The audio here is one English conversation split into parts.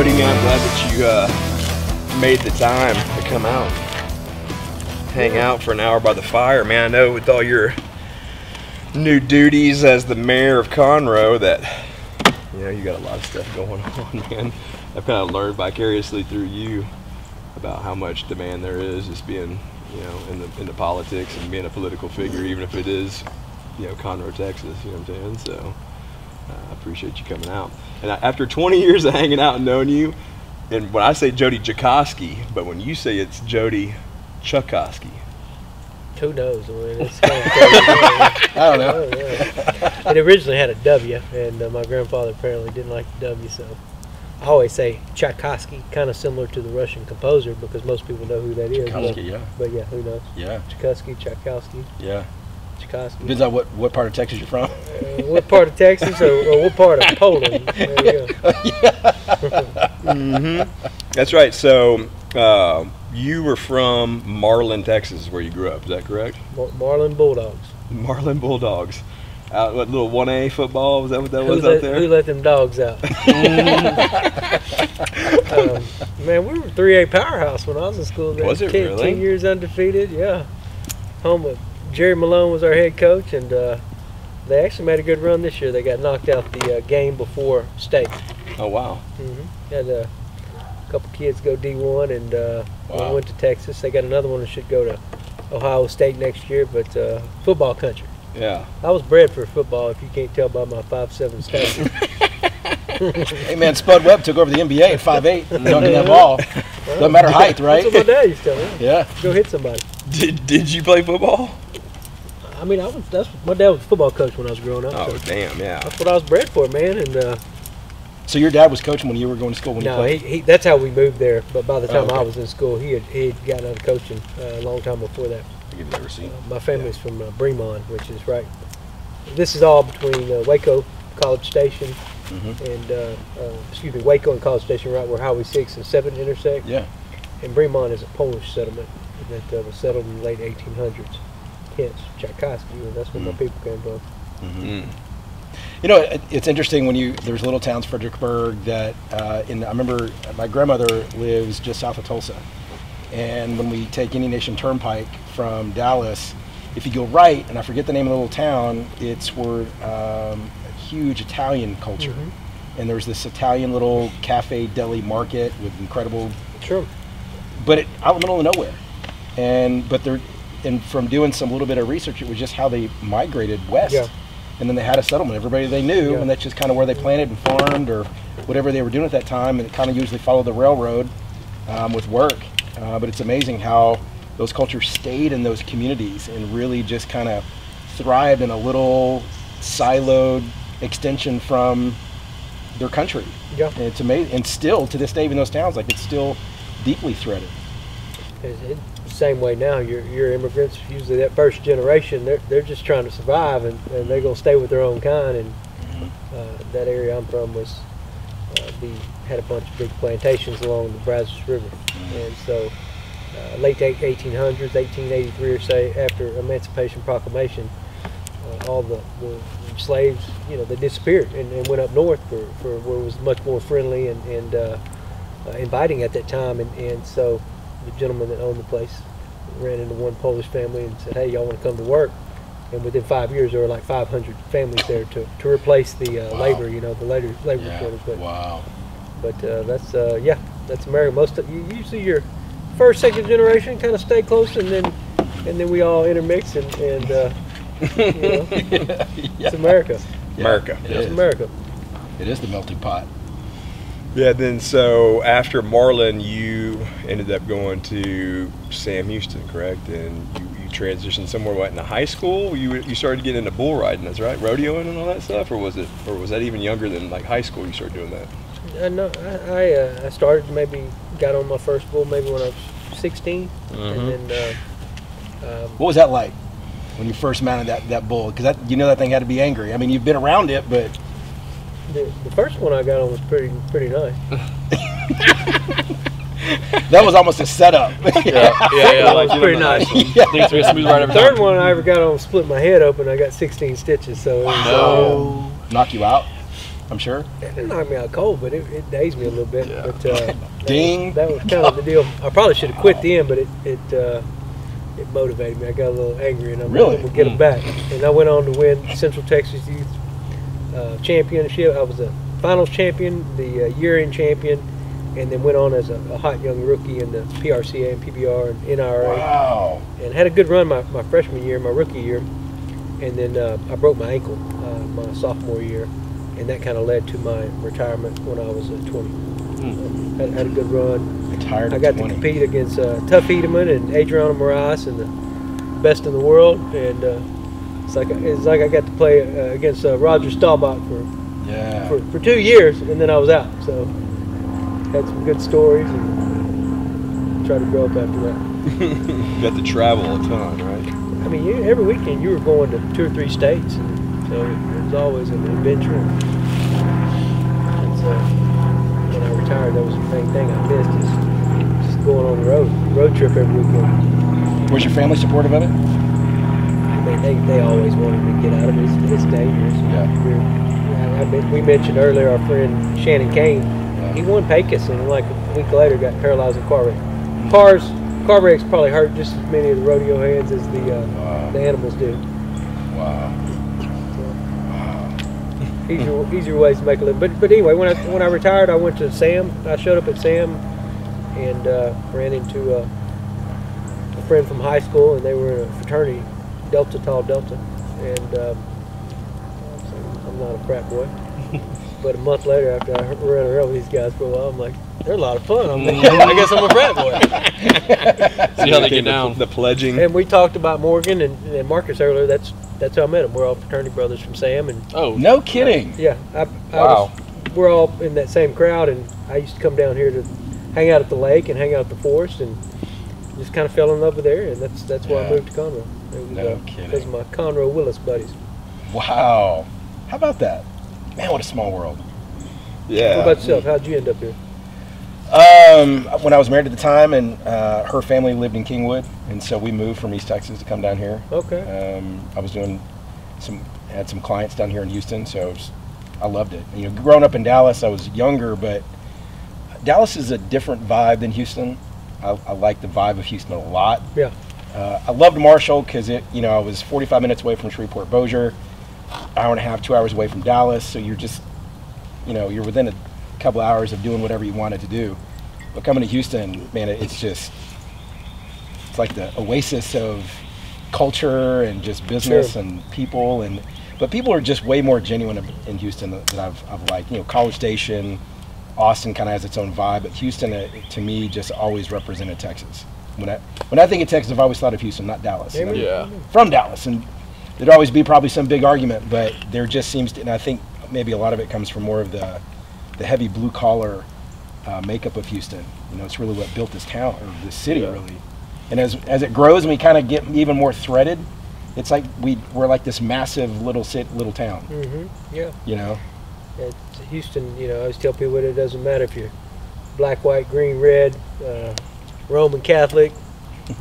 Jody, man, I'm glad that you made the time to come out, hang out for an hour by the fire, man. I know with all your new duties as the mayor of Conroe that, you know, you got a lot of stuff going on, man. I've kind of learned vicariously through you about how much demand there is just being, you know, in the politics and being a political figure, even if it is, you know, Conroe, Texas, you know what I'm saying? So I appreciate you coming out. And after 20 years of hanging out and knowing you, and when I say Jody Czajkoski, but when you say it's Jody Czajkoski. Who knows? I mean, it's kind of crazy. I don't know. Oh, yeah. It originally had a W, and my grandfather apparently didn't like the W, so I always say Czajkoski, kind of similar to the Russian composer, because most people know who that is. Czajkoski, yeah. But yeah, who knows? Yeah. Czajkoski. Yeah. Czajkoski. Depends on what part of Texas you're from. What part of Texas or what part of Poland? There you go. That's right. So you were from Marlin, Texas, is where you grew up. Is that correct? Marlin Bulldogs. Marlin Bulldogs. What little 1A football? Was that what that was out there? Who let them dogs out? Man, we were 3A powerhouse when I was in school. Was it really? 10 years undefeated, yeah. Home with Jerry Malone was our head coach, and they actually made a good run this year. They got knocked out the game before state. Oh, wow. Had a couple kids go D1, and one went to Texas. They got another one that should go to Ohio State next year, but football country. Yeah. I was bred for football, if you can't tell by my 5'7" stature. Hey, man, Spud Webb took over the NBA at 5'8", dunking that ball. Doesn't matter height, right? That's what my dad used to tell me. Yeah. Go hit somebody. Did you play football? I mean, my dad was a football coach when I was growing up. Oh, so damn, yeah. that's what I was bred for, man. And so your dad was coaching when you were going to school when you played? No, that's how we moved there. But by the time okay. I was in school, he had gotten out of coaching a long time before that. I give you that receipt. My family's from Bremond, which is right. This is all between Waco, College Station, and Waco and College Station, right where Highway 6 and 7 intersect. Yeah. And Bremond is a Polish settlement that was settled in the late 1800s. Hence Czajkoski, and that's where my people came from. You know, it's interesting when there's little towns, Fredericksburg, that I remember my grandmother lives just south of Tulsa, and when we take Indian Nation Turnpike from Dallas, if you go right, and I forget the name of the little town, it's where a huge Italian culture, and there's this Italian little cafe deli market with incredible, but out in the middle of nowhere, and from doing some little bit of research, it was just how they migrated west. Yeah. And then they had a settlement, everybody they knew, and that's just kind of where they planted and farmed or whatever they were doing at that time, and it kind of usually followed the railroad with work. But it's amazing how those cultures stayed in those communities and really just kind of thrived in a little siloed extension from their country. Yeah. And it's amazing, and still to this day, even those towns, like, it's still deeply threaded. It's the same way now. Your immigrants, usually that first generation, they're just trying to survive, and they're going to stay with their own kind. And that area I'm from had a bunch of big plantations along the Brazos River, and so late 1800s, 1883 or so, after Emancipation Proclamation, all the slaves, they disappeared and went up north for where it was much more friendly and inviting at that time, and so the gentleman that owned the place ran into one Polish family and said, "Hey, y'all want to come to work?" And within 5 years, there were like 500 families there to replace the labor, the labor quarters. But that's America. Usually your first, second generation kind of stay close, and then we all intermix, and it's America. America. It's America. It is the melting pot. Yeah, then so after Marlin, you ended up going to Sam Houston, correct? And you transitioned somewhere, in the high school? You started getting into bull riding, that's right? Rodeoing and all that stuff? Or was that even younger than like high school you started doing that? No, I started, got on my first bull maybe when I was 16. And then what was that like when you first mounted that bull? Because that thing had to be angry. I mean, you've been around it, but the first one I got on was pretty nice. That was almost a setup. Yeah, like, pretty nice. The third one I ever got on split my head open. I got 16 stitches. So knock you out. I'm sure. It knocked me out cold, but it dazed me a little bit. Yeah. But Ding. that was kind of the deal. I probably should have quit then, but it motivated me. I got a little angry, and I'm Really? going to get them back. And I went on to win Central Texas Youth Championship. I was a finals champion, the year-end champion, and then went on as a hot young rookie in the PRCA and PBR and NRA. Wow. And had a good run my freshman year, my rookie year. And then I broke my ankle my sophomore year, and that kind of led to my retirement when I was 20. Had a good run. Retired I at got 20. to compete against Tough Edelman and Adriano Moraes and the best in the world, and it's like I got to play against Roger Staubach for 2 years, and then I was out. So had some good stories and tried to grow up after that. You got to travel a ton, right? I mean, every weekend you were going to 2 or 3 states, and so it was always an adventure. And so when I retired, that was the main thing I missed, is just going on the road trip every weekend. Was your family supportive of it? I mean, they always wanted me to get out of it. It's dangerous. Yeah. We mentioned earlier our friend Shannon Kane. He won Pecos, and like a week later got paralyzed in a car wreck. Car wrecks probably hurt just as many of the rodeo hands as the animals do. Wow. Easier ways to make a living. But anyway, when I retired, I went to Sam. I showed up at Sam and ran into a friend from high school, and they were in a fraternity, Delta Tau Delta, and I'm not a frat boy. But a month later, after I ran around with these guys for a while, I'm like, they're a lot of fun. I'm like, I guess I'm a frat boy. See how they get down. The pledging. And we talked about Morgan and Marcus earlier. That's how I met them. We're all fraternity brothers from Sam, and No kidding. yeah, we're all in that same crowd, and I used to come down here to hang out at the lake and hang out at the forest, and just kind of fell in love with the area, and that's why I moved to Conroe. It was, No kidding. because of my Conroe Willis buddies. Wow. How about that? Man, what a small world. Yeah. What about yourself? How'd you end up here? When I was married at the time, and her family lived in Kingwood, and so we moved from East Texas to come down here. Okay. I was had some clients down here in Houston, so I loved it. You know, growing up in Dallas, I was younger, but Dallas is a different vibe than Houston. I like the vibe of Houston a lot. Yeah. I loved Marshall because I was 45 minutes away from Shreveport Bossier, hour and a half, 2 hours away from Dallas. So you're just, you're within a couple hours of doing whatever you wanted to do. But coming to Houston, man, it's it's like the oasis of culture and just business Sure. and people. But people are just way more genuine in Houston that I've liked. College Station, Austin kind of has its own vibe, but Houston, to me, just always represented Texas. When I think of Texas, I've always thought of Houston, not Dallas. Amen. Yeah. From Dallas, and there'd always be probably some big argument, but there just seems to, and I think maybe a lot of it comes from more of the heavy blue collar makeup of Houston. It's really what built this town or this city, really. And as it grows and we kind of get even more threaded, it's like we're like this massive little town. Mm-hmm. Yeah. It's Houston, I always tell people it doesn't matter if you're black, white, green, red, Roman Catholic,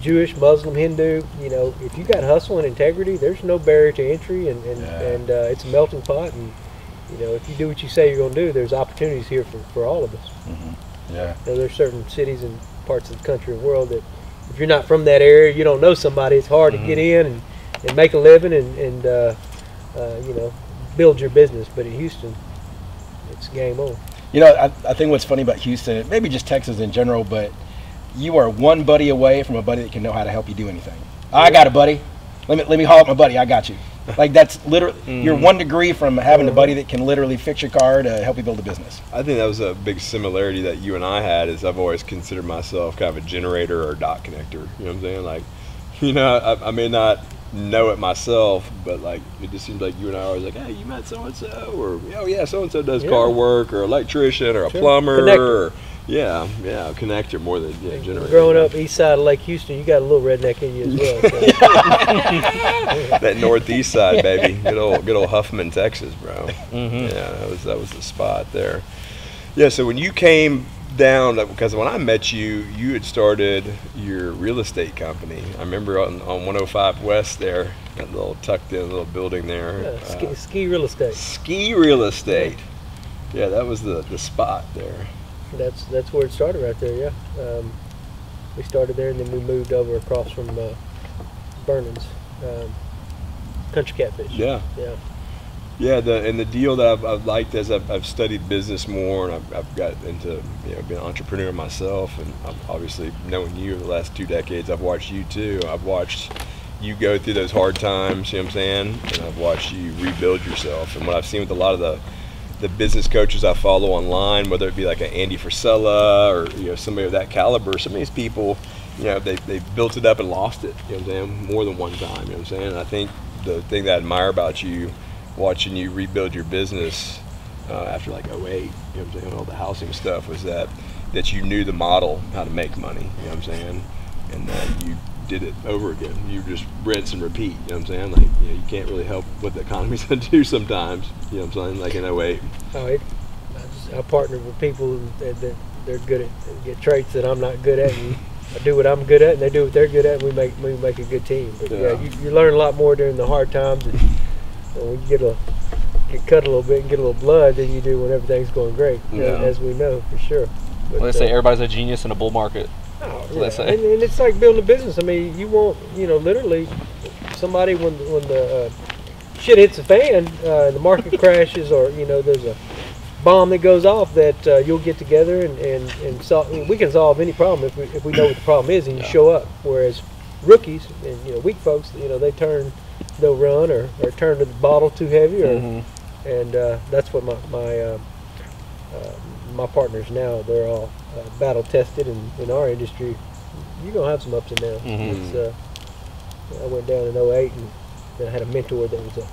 Jewish, Muslim, Hindu. If you got hustle and integrity, there's no barrier to entry, and it's a melting pot. And if you do what you say you're going to do, there's opportunities here for all of us. Mm-hmm. Yeah. There's certain cities and parts of the country and world that if you're not from that area, you don't know somebody, it's hard to get in and make a living and build your business. But in Houston, it's game on. I think what's funny about Houston, maybe just Texas in general, but you are one buddy away from a buddy that can know how to help you do anything. I got a buddy. Let me haul up my buddy. I got you. Like that's literally, you're 1 degree from having a buddy that can literally fix your car to help you build a business. I think that was a big similarity that you and I had. Is I've always considered myself kind of a generator or a dot connector. You know what I'm saying? Like, I may not know it myself, but like it just seems like you and I are always like, hey, you met so and so, or oh yeah, so and so does car work, or electrician, or a plumber, Connector. or connector more than generator. Growing up east side of Lake Houston, you got a little redneck in you as well. So. That northeast side, baby, good old Huffman, Texas, bro. Mm-hmm. Yeah, that was the spot there. Yeah, so when you came down, because when I met you, you had started your real estate company. I remember on 105 West there, that little tucked in little building there. Ski real estate. Ski real estate. Yeah, that was the spot there. That's where it started right there. Yeah, we started there, and then we moved over across from Vernon's Country Catfish. Yeah. Yeah. Yeah, the deal that I've liked as I've studied business more, and I've got into, you know, being an entrepreneur myself, and I've obviously knowing you over the last 2 decades, I've watched you too. I've watched you go through those hard times, you know what I'm saying, and I've watched you rebuild yourself. And what I've seen with a lot of the business coaches I follow online, whether it be like an Andy Frisella or, you know, somebody of that caliber, some of these people, you know, they've built it up and lost it, you know what I'm saying, more than one time, you know what I'm saying. And I think the thing that I admire about you, watching you rebuild your business after like 08, you know what I'm saying, all the housing stuff, was that you knew the model, how to make money, you know what I'm saying, and that you did it over again. You just rinse and repeat, you know what I'm saying, like, you know, you can't really help what the economy's gonna do sometimes, you know what I'm saying, like in 08. I partner with people that they're good at, get traits that I'm not good at, and I do what I'm good at, and they do what they're good at, and we make a good team. But yeah, you learn a lot more during the hard times. And when you get cut a little bit and get a little blood than you do when everything's going great, as we know for sure. But, well, they say everybody's a genius in a bull market. Oh, They say. And it's like building a business. I mean, you want, you know, literally somebody when the shit hits the fan, the market crashes, or, you know, there's a bomb that goes off, that you'll get together and solve. We can solve any problem if we know what the problem is and you show up. Whereas rookies and, you know, weak folks, you know, they'll run or turn to the bottle too heavy, or and that's what my partners now, they're all battle tested, and in our industry you're gonna have some ups and downs. It's, I went down in 08, and then I had a mentor that was a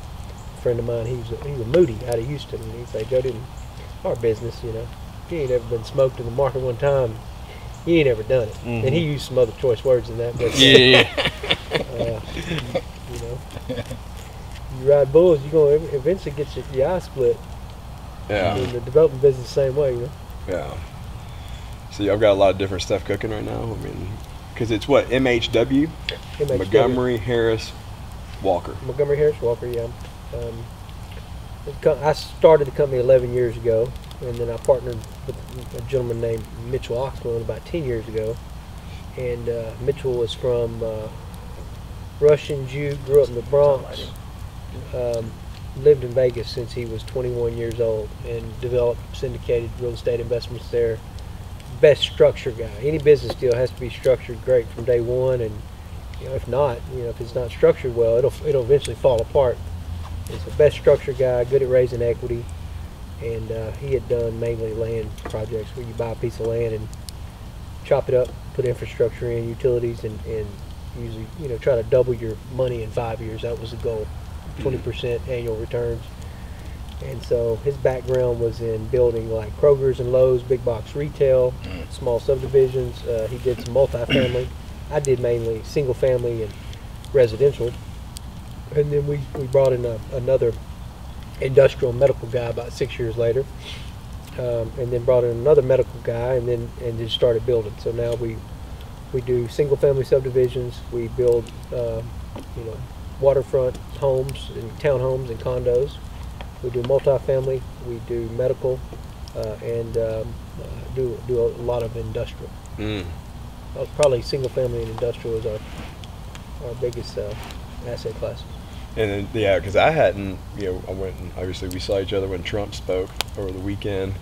friend of mine. He's a Moody out of Houston, and he'd say, Jody, in our business, you know, if you ain't ever been smoked in the market one time, you ain't ever done it. And he used some other choice words than that, but you know, you ride bulls, you're going to eventually get your eye split. Yeah. In the development business, the same way, you know. Yeah. So y'all got a lot of different stuff cooking right now. I mean, because it's what, MHW? Montgomery, Harris, Walker. Montgomery, Harris, Walker, yeah. I started the company 11 years ago, and then I partnered with a gentleman named Mitchell Oxman about 10 years ago. And Mitchell was from Russian Jew, grew up in the Bronx, lived in Vegas since he was 21 years old, and developed syndicated real estate investments there. Best structure guy. Any business deal has to be structured great from day one, and, you know, if not, you know, if it's not structured well, it'll eventually fall apart. He's the best structure guy, good at raising equity, and he had done mainly land projects where you buy a piece of land and chop it up, put infrastructure in, utilities, and usually, you know, try to double your money in 5 years. That was the goal, 20% annual returns. And so his background was in building like Kroger's and Lowe's, big box retail, small subdivisions. He did some multifamily. I did mainly single family and residential. And then we brought in another industrial medical guy about 6 years later, and then brought in another medical guy, and just started building. So now we do single family subdivisions. We build you know, waterfront homes and townhomes and condos. We do multifamily. We do medical, and do a lot of industrial. Probably single family and industrial is our biggest asset class. And then, yeah, because I hadn't, you know, I went and obviously we saw each other when Trump spoke over the weekend,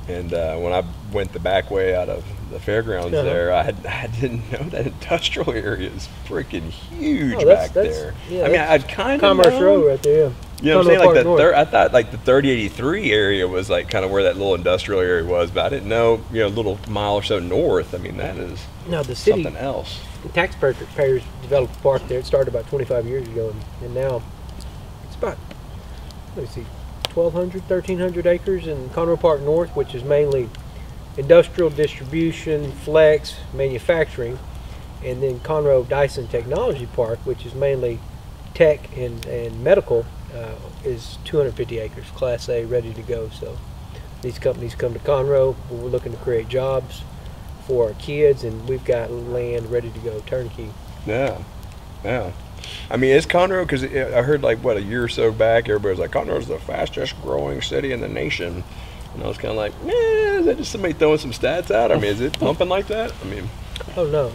and when I went the back way out of the fairgrounds there, I didn't know that industrial area is freaking huge back there. Yeah, I mean, I'd kind of Commerce Road right there. Yeah. You know what I'm saying? Like I thought like the 3083 area was like kind of where that little industrial area was, but I didn't know, you know, a little mile or so north. I mean, that is the city, something else. The taxpayers developed a park there. It started about 25 years ago, and now it's about, let's see, 1,200, 1,300 acres in Conroe Park North, which is mainly industrial distribution, flex, manufacturing, and then Conroe Dyson Technology Park, which is mainly tech and medical, is 250 acres, Class A, ready to go. So these companies come to Conroe. We're looking to create jobs for our kids, and we've got land ready to go, turnkey. Yeah. I mean, it's Conroe, because I heard like, what, a year or so back, everybody was like, Conroe's the fastest growing city in the nation. And I was kind of like, man, is that just somebody throwing some stats out? I mean, is it pumping like that? I mean, oh no.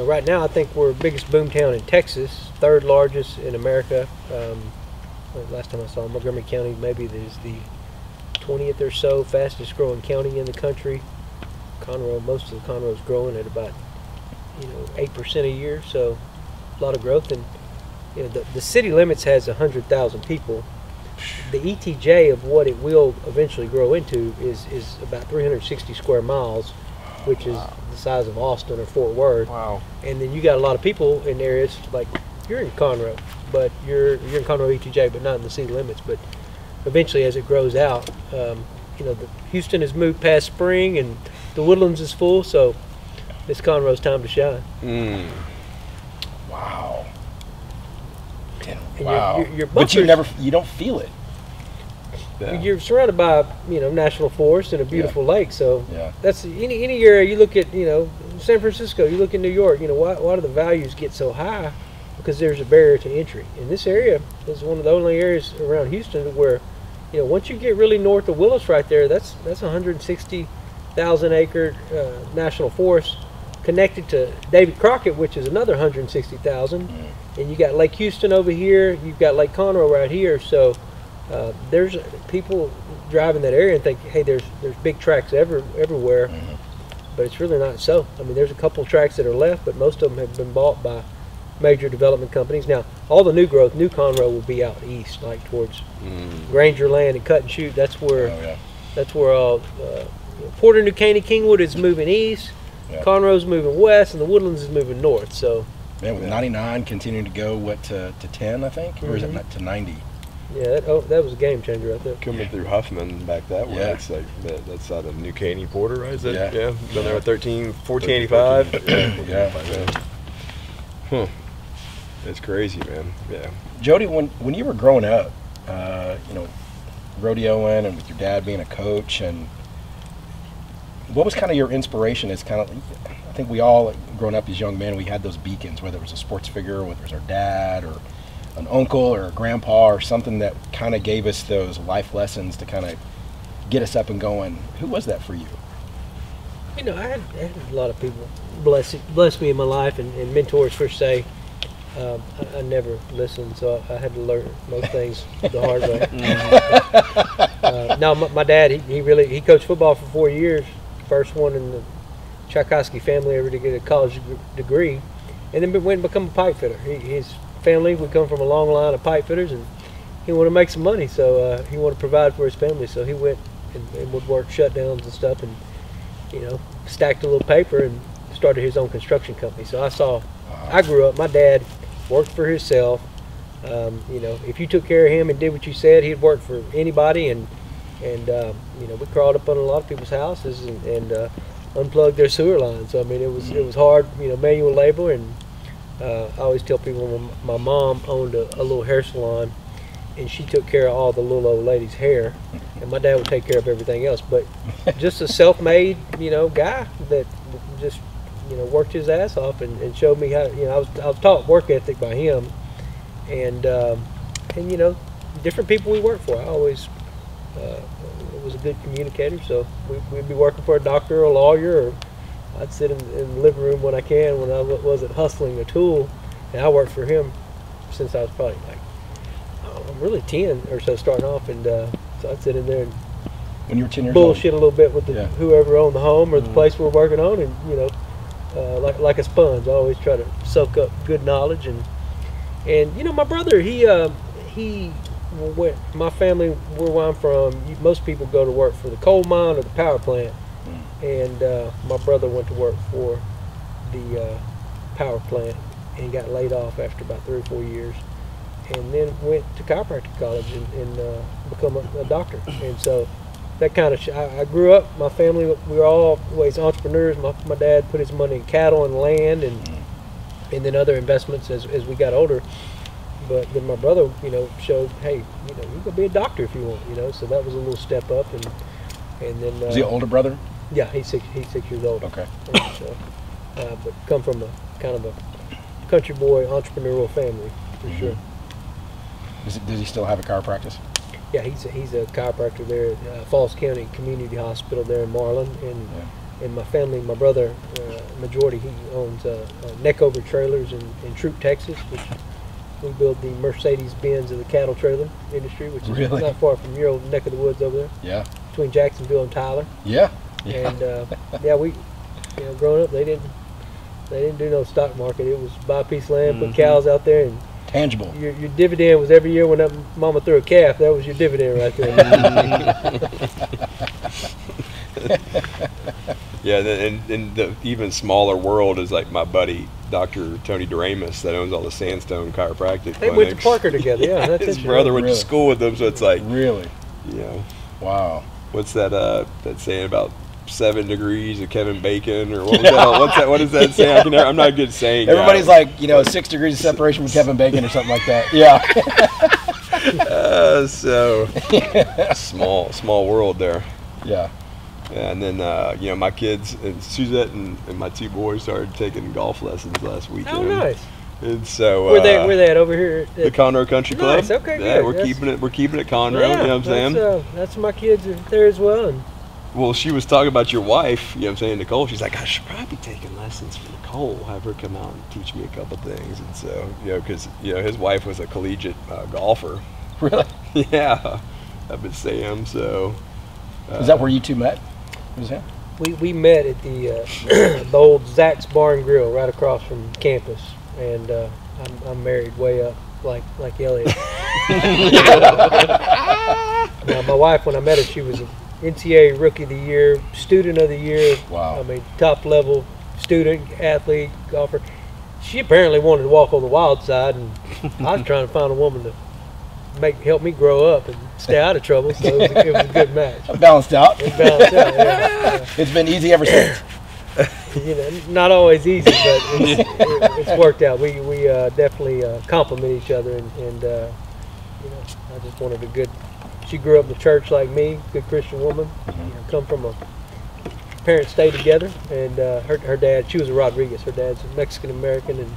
Right now I think we're biggest boom town in Texas, third largest in America. Last time I saw Montgomery County maybe is the 20th or so fastest growing county in the country. Conroe, most of the Conroe is growing at about 8% a year, so a lot of growth. And the city limits has 100,000 people. The ETJ of what it will eventually grow into is about 360 square miles, which is the size of Austin or Fort Worth. wow. And then you got a lot of people in areas like you're in Conroe, but you're in Conroe ETJ, but not in the city limits. But eventually, as it grows out, Houston has moved past spring, and the Woodlands is full, so it's Conroe's time to shine. Wow. And Wow. your But you don't feel it. Yeah. You're surrounded by national forest and a beautiful lake, so Yeah. that's any area you look at. San Francisco, you look at New York. Why do the values get so high? Because there's a barrier to entry. And this area is one of the only areas around Houston where, once you get really north of Willis, right there, that's 160,000 acre national forest connected to David Crockett, which is another 160,000. And you got Lake Houston over here. You've got Lake Conroe right here. So there's people driving that area and think, hey, there's big tracks everywhere, but it's really not so. I mean, there's a couple tracks that are left, but most of them have been bought by major development companies. Now, all the new growth, new Conroe will be out east, like towards Granger Land and Cut and Shoot. That's where all Porter, New Caney, Kingwood is moving east. Yeah. Conroe's moving west, and the Woodlands is moving north. So, Man, with 99 continuing to go to 10, I think, or is it to 90? yeah, that was a game changer right there. Coming through Huffman back that way. Yeah. It's like that's out of New Caney, Porter, right? Is that, Yeah. Been there at 1485. Yeah. Huh. It's crazy, man. Yeah. Jody, when you were growing up, rodeoing and with your dad being a coach, and what was kind of your inspiration as I think we all, growing up as young men, we had those beacons, whether it was a sports figure, whether it was our dad or an uncle or a grandpa or something that kind of gave us those life lessons to kind of get us up and going. Who was that for you? I had a lot of people bless me in my life, and mentors per se. I never listened, so I had to learn most things the hard way. No, my dad, he coached football for 4 years, first one in the Czajkoski family ever to get a college degree, and then went and become a pipe fitter. His family, we come from a long line of pipe fitters, and he wanted to make some money, so he wanted to provide for his family, so he went and would work shutdowns and stuff, and stacked a little paper and started his own construction company. So I grew up, my dad worked for himself. If you took care of him and did what you said, he'd work for anybody, and we crawled up on a lot of people's houses and unplugged their sewer lines. So I mean, it was hard, manual labor. And I always tell people my mom owned a little hair salon, and she took care of all the little old ladies' hair, and my dad would take care of everything else. But just a self-made, guy that just worked his ass off and showed me how. I was taught work ethic by him, and different people we worked for. I always was a good communicator, so we'd be working for a doctor or a lawyer, or I'd sit in the living room when I wasn't hustling a tool, and I worked for him since I was probably I'm really 10 or so starting off, and so I'd sit in there and When you were 10 years bullshit old? a little bit with whoever owned the home or the Mm-hmm. place we're working on, and like a sponge, I always try to soak up good knowledge. And my brother, my family, where I'm from, most people go to work for the coal mine or the power plant, and my brother went to work for the power plant and got laid off after about 3 or 4 years, and then went to chiropractic college and become a doctor. And so that kind of I grew up, my family, we were always entrepreneurs. My dad put his money in cattle and land, and then other investments as we got older. But then my brother, showed, hey, you can be a doctor if you want, so that was a little step up. And then Is he an older brother? yeah, he's 6 years old. Okay. And so, but come from a kind of a country boy entrepreneurial family for sure. Does he still have a chiropractic? Yeah, he's a chiropractor there at Falls County Community Hospital there in Marlin, and my family, my brother, majority, he owns Neckover Trailers in Troop, Texas, which we build the Mercedes-Benz of the cattle trailer industry, which is not far from your old neck of the woods over there. Yeah. Between Jacksonville and Tyler. Yeah. And we, growing up, they didn't do no stock market. It was buy a piece of land, put cows out there, and tangible. Your dividend was every year when that mama threw a calf. That was your dividend right there. Yeah, and the even smaller world is like my buddy Dr. Tony Doremus that owns all the Sandstone chiropractic They clinics. went to Parker together. Yeah, that's his brother went to school with them, so it's like really, Wow. What's that saying about 7 degrees of Kevin Bacon, or what was that? What is that saying? I'm not good at saying. Everybody's like 6 degrees of separation from Kevin Bacon or something like that. Yeah. So small world there. Yeah. And then my kids and Suzette and my 2 boys started taking golf lessons last weekend. Oh, nice. And so where they at over here? The Conroe Country Club. Nice. Okay, yeah, good. We're keeping it Conroe. You know what I'm saying? That's my kids are there as well. And well, she was talking about your wife. You know what I'm saying, Nicole. She's like, I should probably be taking lessons from Nicole. Have her come out and teach me a couple things. And so because his wife was a collegiate golfer. Really? Yeah, up at Sam. So is that where you two met? Was that? We met at the old Zach's Bar and Grill right across from campus, and I'm married way up like Elliott. Now my wife, when I met her, she was an NCAA Rookie of the Year, Student of the Year. Wow. I mean, top level student, athlete, golfer. She apparently wanted to walk on the wild side, and I was trying to find a woman to help me grow up and stay out of trouble. So it was a good match. Balanced out. It balanced out. Yeah. It's been easy ever since. Not always easy, but it's worked out. We definitely complement each other, and I just wanted a good. She grew up in the church like me, good Christian woman. Come from a parents stayed together, and her dad. She was a Rodriguez. Her dad's a Mexican American, and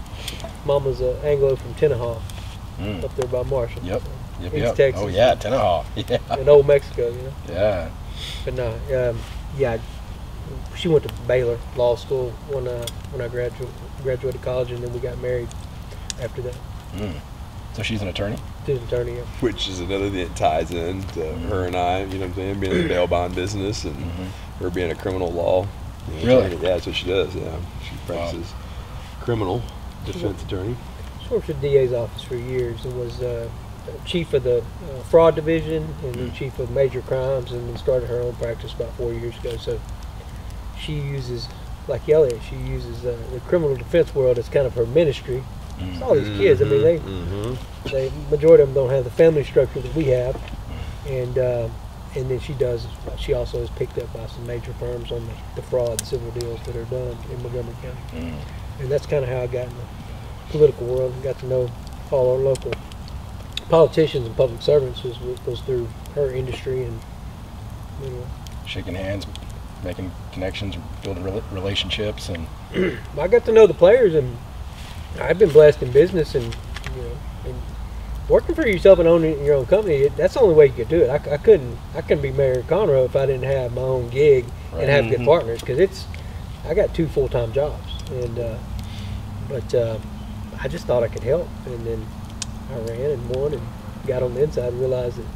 Mama's an Anglo from Tenaha, up there by Marshall. Yep. East Texas. Oh yeah, Tenaha. Yeah. In old Mexico, Yeah. But no, she went to Baylor Law School when I graduated college, and then we got married after that. So she's an attorney? She's an attorney, yeah. Which is another thing that ties in to her and I, you know what I'm saying, being in the bail bond business and her being a criminal law. Really? Attorney. Yeah, that's what she does, yeah. She practices criminal defense attorney. She worked for the DA's office for years and was chief of the fraud division and then chief of major crimes, and then started her own practice about 4 years ago. So she uses, like Elliott, she uses the criminal defense world as kind of her ministry. It's all these kids. I mean, they majority of them don't have the family structure that we have, and then she also is picked up by some major firms on the fraud and civil deals that are done in Montgomery County. And that's kind of how I got in the political world and got to know all our local politicians and public servants was through her industry, and shaking hands, making connections, building relationships, and I got to know the players, and I've been blessed in business, and and working for yourself and owning your own company. That's the only way you could do it. I couldn't be Mayor of Conroe if I didn't have my own gig and have good partners, because I got 2 full-time jobs, and but I just thought I could help, and then I ran and won and got on the inside and realized that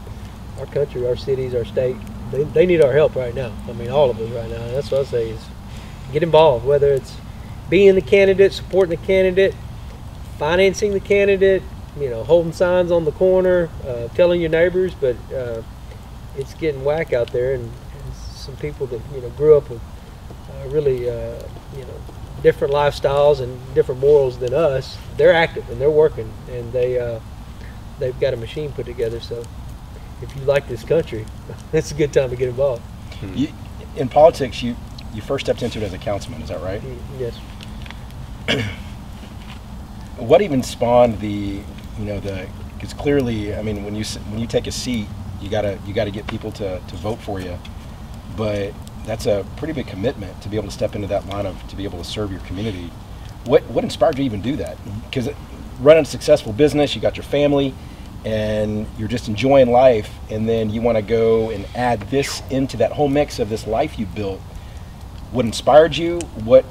our country, our cities, our state, they need our help right now. I mean, all of us right now. And that's what I say is get involved, whether it's being the candidate, supporting the candidate, financing the candidate, holding signs on the corner, telling your neighbors, but it's getting whack out there, and some people that grew up with really different lifestyles and different morals than us, they're active and they're working, and they've got a machine put together. So if you like this country, it's a good time to get involved. In politics, you first stepped into it as a councilman, is that right? Yes. What even spawned because clearly, I mean, when you take a seat, you gotta get people to vote for you, but that's a pretty big commitment to be able to step into that line to be able to serve your community. What inspired you to even do that? Because running a successful business, you got your family, and you're just enjoying life, and then you want to go and add this into that whole mix of this life you built. What inspired you? What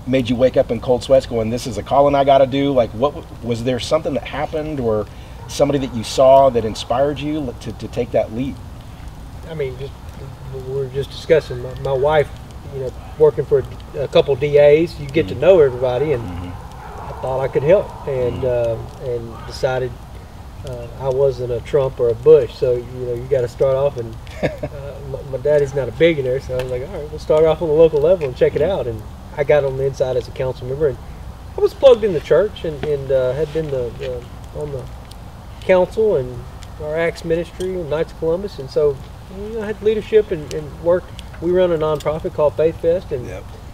made you wake up in cold sweats going, this is a calling I got to do? Like, what was there something that happened or somebody that you saw that inspired you to take that leap? I mean, we were just discussing my wife, working for a couple DAs, you get to know everybody, and I thought I could help, and decided I wasn't a Trump or a Bush, so you got to start off, and my daddy's not a billionaire, so I was like, all right, we'll start off on the local level and check it out. And I got on the inside as a council member, and I was plugged in the church, and had been on the council and our Acts ministry and Knights of Columbus, and so I had leadership and worked. We run a nonprofit called Faith Fest, and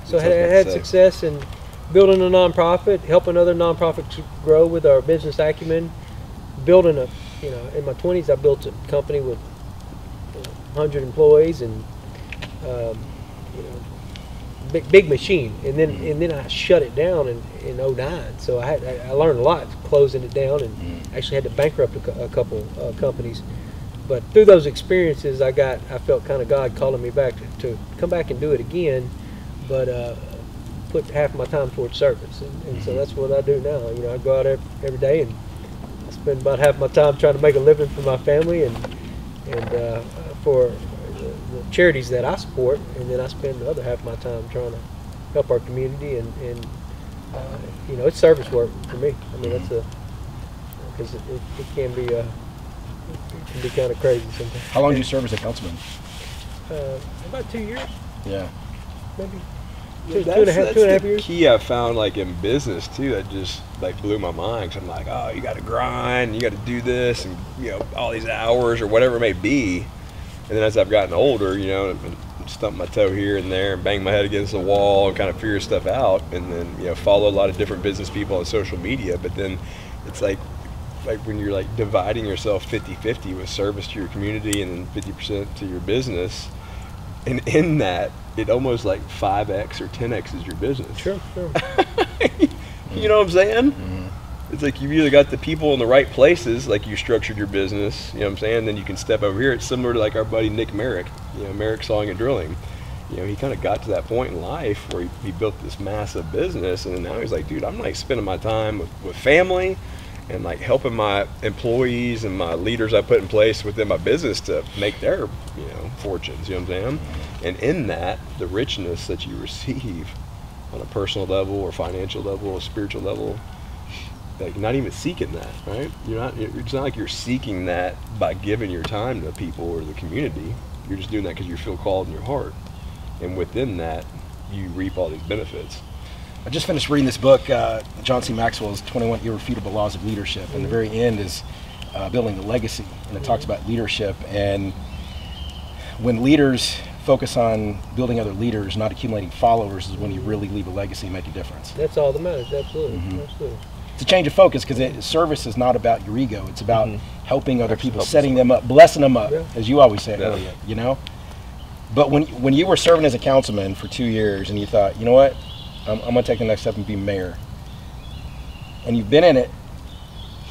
so I had success in building a nonprofit, helping other nonprofits grow with our business acumen, building in my 20s I built a company with 100 employees, and big machine, and then I shut it down in 09. So I learned a lot closing it down, and actually had to bankrupt a couple companies. But through those experiences, I felt kind of God calling me back to come back and do it again, but put half my time towards service, and so that's what I do now. I go out every day, and I spend about half my time trying to make a living for my family and for the charities that I support, and then I spend the other half of my time trying to help our community, and it's service work for me. I mean, that's because it can be kind of crazy sometimes. How long did you serve as a councilman? About 2 years. Yeah. Maybe. Two and a half years. Key I found in business too that just blew my mind. Cause I'm like, oh, you got to grind, you got to do this, and all these hours or whatever it may be. And then as I've gotten older, and stump my toe here and there and bang my head against the wall and kind of figure stuff out, and then follow a lot of different business people on social media. But then it's like when you're dividing yourself 50-50 with service to your community and then 50% to your business, and in that it almost 5x or 10x is your business. Sure. You know what I'm saying? It's you've either got the people in the right places, you structured your business, you know what I'm saying, then you can step over here. It's similar to our buddy Nick Merrick, Merrick Sawing and Drilling. He kind of got to that point in life where he built this massive business, and now he's like, dude, I'm spending my time with family and helping my employees and my leaders I put in place within my business to make their fortunes, you know what I'm saying? And in that, the richness that you receive on a personal level or financial level or spiritual level, you're not even seeking that, right? It's not like you're seeking that by giving your time to people or the community. You're just doing that because you feel called in your heart, and within that you reap all these benefits. I just finished reading this book, John C. Maxwell's 21 Irrefutable Laws of Leadership, and the very end is building a legacy, and it talks about leadership. And when leaders focus on building other leaders, not accumulating followers, is when you really leave a legacy and make a difference. That's all that matters. Absolutely. Absolutely. It's a change of focus, because service is not about your ego. It's about helping other people, setting them up, blessing them up, as you always say, Elliott, But when you were serving as a councilman for 2 years and you thought, you know what, I'm going to take the next step and be mayor, and you've been in it,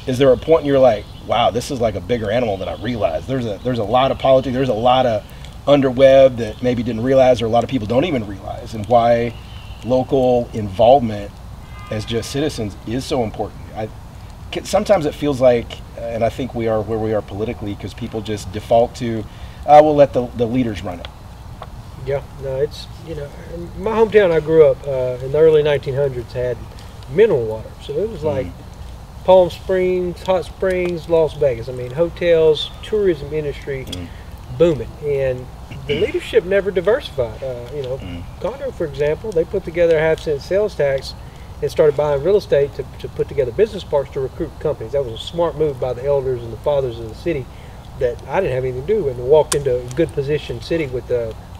is there a point you're like, wow, this is a bigger animal than I realized? There's a lot of politics, there's a lot of underweb that maybe didn't realize, or a lot of people don't even realize, and why local involvement as just citizens is so important. Sometimes it feels like, and I think we are where we are politically, because people just default to, we'll let the leaders run it. Yeah, no, it's, in my hometown I grew up in the early 1900s had mineral water. So it was Palm Springs, Hot Springs, Las Vegas. I mean, hotels, tourism industry booming. And the leadership never diversified. Conroe, for example, they put together a 5-cent sales tax and started buying real estate to put together business parks to recruit companies. That was a smart move by the elders and the fathers of the city that I didn't have anything to do with, and walked into a good position city with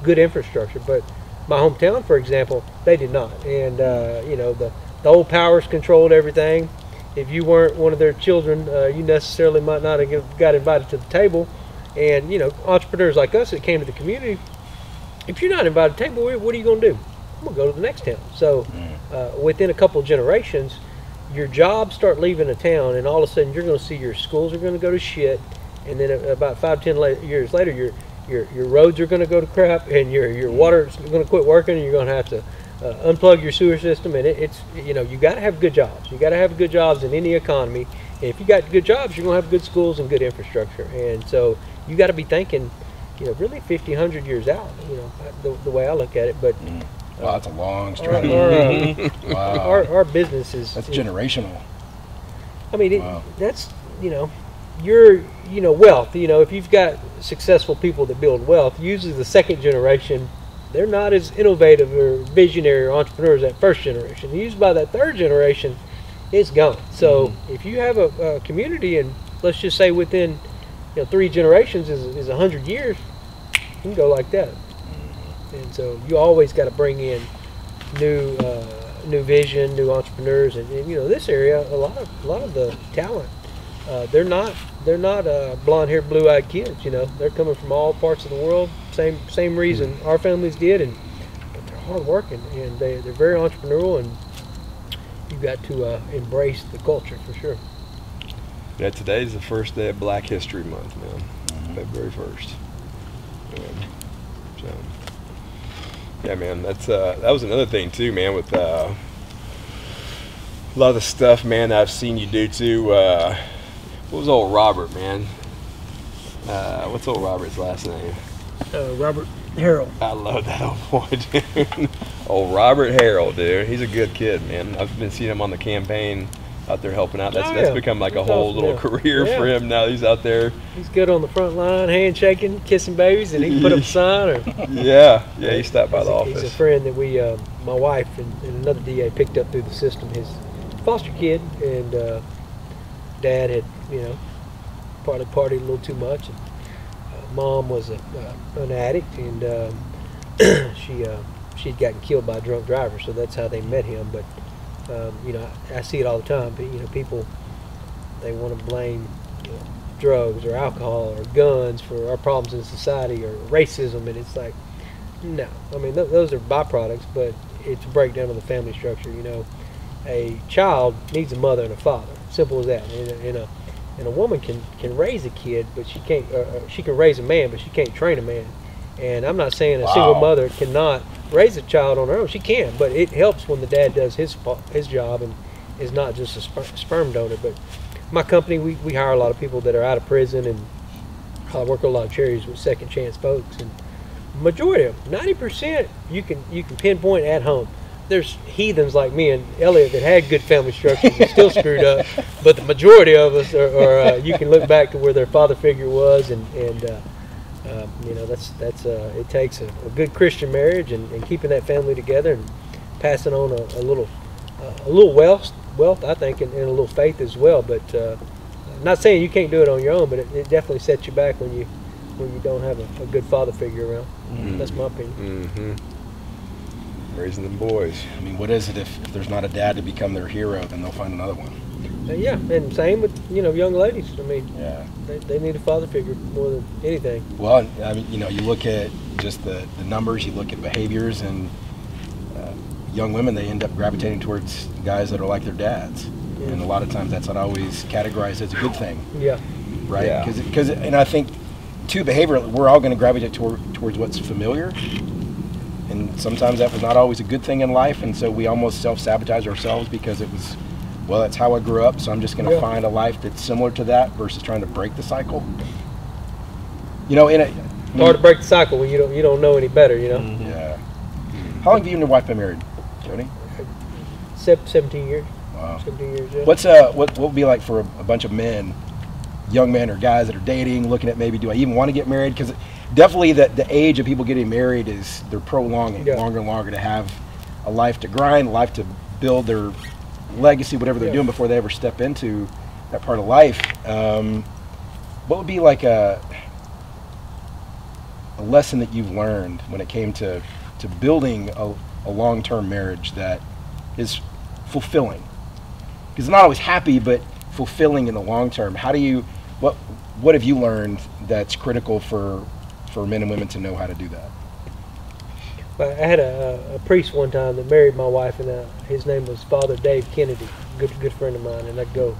good infrastructure. But my hometown, for example, they did not. And the old powers controlled everything. If you weren't one of their children, you necessarily might not have got invited to the table. And entrepreneurs like us that came to the community, if you're not invited to the table, what are you going to do? I'm going to go to the next town. So within a couple of generations, your jobs start leaving a town, and all of a sudden you're going to see your schools are going to go to shit, and then about 5-10 years later, your roads are going to go to crap, and your water's going to quit working, and you're going to have to unplug your sewer system. And it's you know, you got to have good jobs. You got to have good jobs in any economy. And if you got good jobs, you're going to have good schools and good infrastructure. And so you got to be thinking, you know, really 50, 100 years out. You know, the way I look at it, but. Wow, that's a long stretch. Wow. Our business is generational. I mean, that's, you know, wealth. You know, if you've got successful people that build wealth, usually the second generation, they're not as innovative or visionary or entrepreneurs as that first generation. Usually by that third generation, it's gone. So if you have a community, and let's just say within 3 generations is 100 years, you can go like that. And so you always got to bring in new vision, new entrepreneurs, and you know, this area, a lot of the talent, they're not blonde-haired, blue-eyed kids. You know, they're coming from all parts of the world. Same reason our families did, but they're hard-working, and they're very entrepreneurial, and you got to embrace the culture for sure. Yeah, today's the first day of Black History Month, man. February 1st. So. Yeah, man, that was another thing too, man, with a lot of the stuff, man, that I've seen you do too. What was old Robert, man? What's old Robert's last name? Robert Harrell. I love that old boy, dude. Old Robert Harrell, dude. He's a good kid, man. I've been seeing him on the campaign out there helping out. That's become like a whole little career for him now. He's out there. He's good on the front line, handshaking, kissing babies, and he can put up a sign. Or he stopped by the office. He's a friend that we, my wife and another DA picked up through the system. His foster kid, and dad had, probably partied a little too much. And, mom was an addict, and she'd gotten killed by a drunk driver, so that's how they met him. But I see it all the time. But, people, they want to blame drugs or alcohol or guns for our problems in society or racism, and it's like, no. I mean, those are byproducts, but it's a breakdown of the family structure. A child needs a mother and a father. Simple as that. And a woman can raise a kid, but she can't. She can raise a man, but she can't train a man. And I'm not saying a single mother cannot raise a child on her own. She can, but it helps when the dad does his job and is not just a sperm donor. But my company, we hire a lot of people that are out of prison, and I work with a lot of charities with second chance folks. And majority of them, 90%, you can pinpoint at home. There's heathens like me and Elliott that had good family structures and still screwed up, but the majority of us are you can look back to where their father figure was, and that's it takes a good Christian marriage and keeping that family together and passing on a little wealth, I think, and a little faith as well. But I'm not saying you can't do it on your own, but it definitely sets you back when you don't have a good father figure around. That's my opinion. Raising them boys. I mean, what is it if there's not a dad to become their hero, then they'll find another one. Yeah, and same with young ladies. I mean, they need a father figure more than anything. Well, I mean, you look at just the numbers, you look at behaviors, and young women, they end up gravitating towards guys that are like their dads, and a lot of times that's not always categorized as a good thing. Yeah. Right. Because and I think too, behavior, we're all going to gravitate towards what's familiar. And sometimes that was not always a good thing in life, and so we almost self-sabotage ourselves because it was, well, that's how I grew up, so I'm just going to find a life that's similar to that versus trying to break the cycle. It's hard to break the cycle when you don't know any better. Yeah. How long have you and your wife been married, Jody? 17 years. Wow. 17 years. Yeah. What would be like for a bunch of men, young men or guys that are dating, looking at maybe, do I even want to get married? Because definitely the age of people getting married is they're prolonging longer and longer to have a life to grind, a life to build their legacy, whatever they're doing before they ever step into that part of life. What would be like a lesson that you've learned when it came to building a long-term marriage that is fulfilling? Because it's not always happy, but fulfilling in the long term. What have you learned that's critical for men and women to know how to do that? But I had a priest one time that married my wife, and his name was Father Dave Kennedy, good friend of mine, and I'd go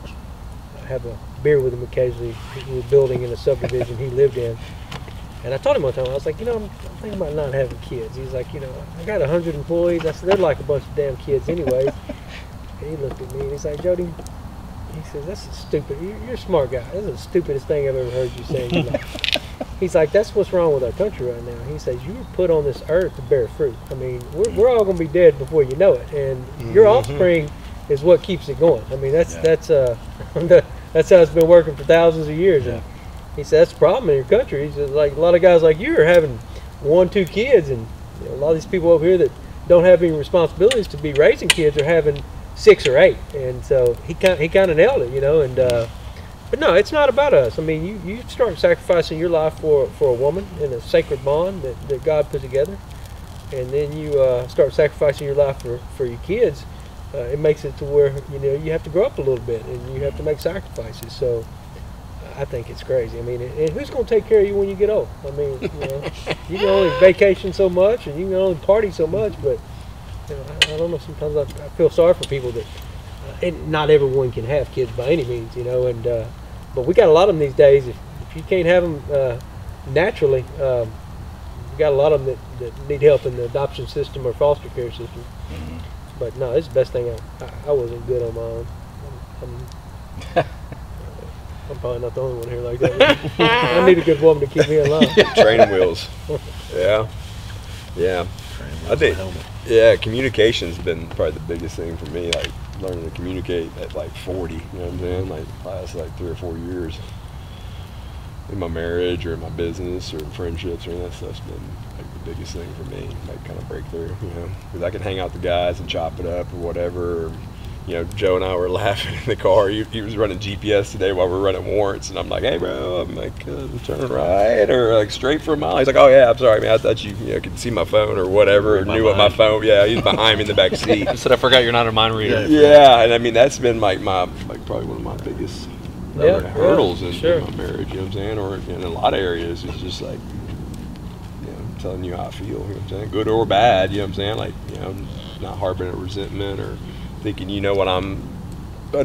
have a beer with him occasionally. He was building in a subdivision he lived in. And I told him one time, I was like, I'm thinking about not having kids. He's like, I got 100 employees. I said, they're like a bunch of damn kids anyways. And he looked at me and he's like, Jody, he says, that's stupid. You're a smart guy. That's the stupidest thing I've ever heard you say in your life. He's like, that's what's wrong with our country right now. He says, you were put on this earth to bear fruit. I mean, we're all going to be dead before you know it. And your offspring is what keeps it going. I mean, that's how it's been working for thousands of years. Yeah. And he said, that's the problem in your country. He said, like, a lot of guys like you are having 1-2 kids, and a lot of these people over here that don't have any responsibilities to be raising kids are having 6 or 8. And so he kind of nailed it, and but no, it's not about us. I mean, you start sacrificing your life for a woman in a sacred bond that God put together, and then you start sacrificing your life for your kids. It makes it to where you have to grow up a little bit and you have to make sacrifices. So I think it's crazy. I mean, and who's going to take care of you when you get old? I mean, you can only vacation so much and you can only party so much, but I don't know. Sometimes I feel sorry for people that, and not everyone can have kids by any means, and but we got a lot of them these days. If you can't have them naturally, we got a lot of them that need help in the adoption system or foster care system. Mm-hmm. But no, it's the best thing. I wasn't good on my own. I'm probably not the only one here like that. I need a good woman to keep me alive. Training wheels. Yeah. I think, communication's been probably the biggest thing for me. Like learning to communicate at like 40. You know what I'm saying? Like last 3 or 4 years in my marriage or in my business or in friendships or any of that stuff's been like the biggest thing for me. Like kind of breakthrough. Because I can hang out with the guys and chop it up or whatever. Or, Joe and I were laughing in the car. He was running GPS today while we were running warrants, and I'm like, "Hey, bro," I'm like, "Turn right or like straight for a mile." He's like, "Oh yeah, I'm sorry, man. I thought you could see my phone or whatever, or knew what my phone." Yeah, he's behind me in the back seat. He said, "I forgot you're not a mind reader." Yeah, and I mean that's been my probably one of my biggest hurdles in my marriage. You know what I'm saying? Or in a lot of areas, it's just like telling you how I feel. You know what I'm saying? Good or bad. You know what I'm saying? Like not harboring a resentment or thinking what I'm, That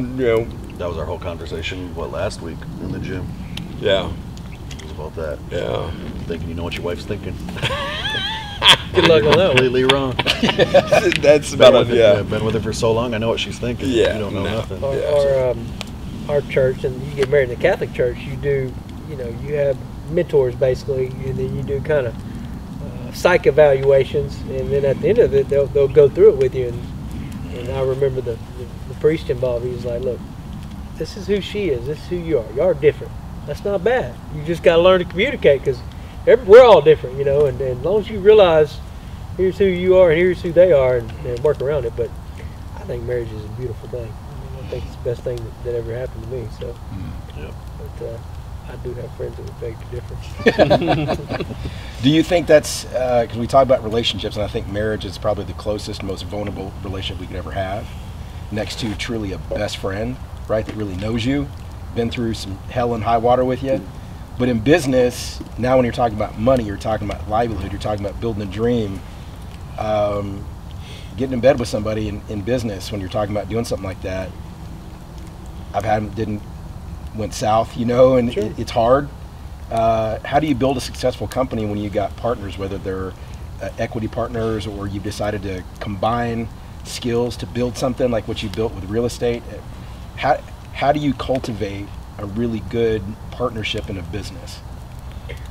was our whole conversation, last week in the gym. Yeah. It was about that. Yeah. Thinking you know what your wife's thinking. Good luck on that one. Completely wrong. That's about it, yeah. I've been with her for so long, I know what she's thinking. Yeah. You don't know nothing. Or our church, and you get married in the Catholic church, you do, you have mentors basically, and then you do kind of psych evaluations, and then at the end of it, they'll go through it with you. And I remember the priest involved. He was like, "Look, this is who she is. This is who you are. You are different. That's not bad. You just got to learn to communicate because we're all different, And as long as you realize here's who you are and here's who they are, and work around it. But I think marriage is a beautiful thing. I think it's the best thing that ever happened to me. So, but I do have friends that would beg to differ. Do you think that's, because we talk about relationships, and I think marriage is probably the closest, most vulnerable relationship we could ever have, next to truly a best friend, right, that really knows you, been through some hell and high water with you. But in business, now when you're talking about money, you're talking about livelihood, you're talking about building a dream, getting in bed with somebody in business, when you're talking about doing something like that, went south, and Sure. it's hard. How do you build a successful company when you got partners, whether they're equity partners or you've decided to combine skills to build something like what you built with real estate? How do you cultivate a really good partnership in a business?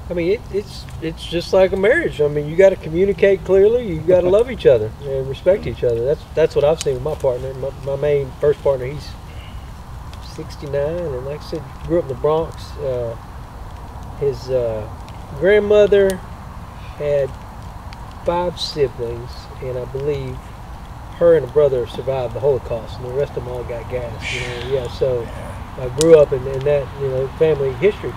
I mean, it's just like a marriage. I mean, you got to communicate clearly. You got to love each other and respect each other. That's what I've seen with my partner. My main first partner, he's 69, and like I said, grew up in the Bronx. His grandmother had 5 siblings, and I believe her and a brother survived the Holocaust, and the rest of them all got gassed. So I grew up in that family history.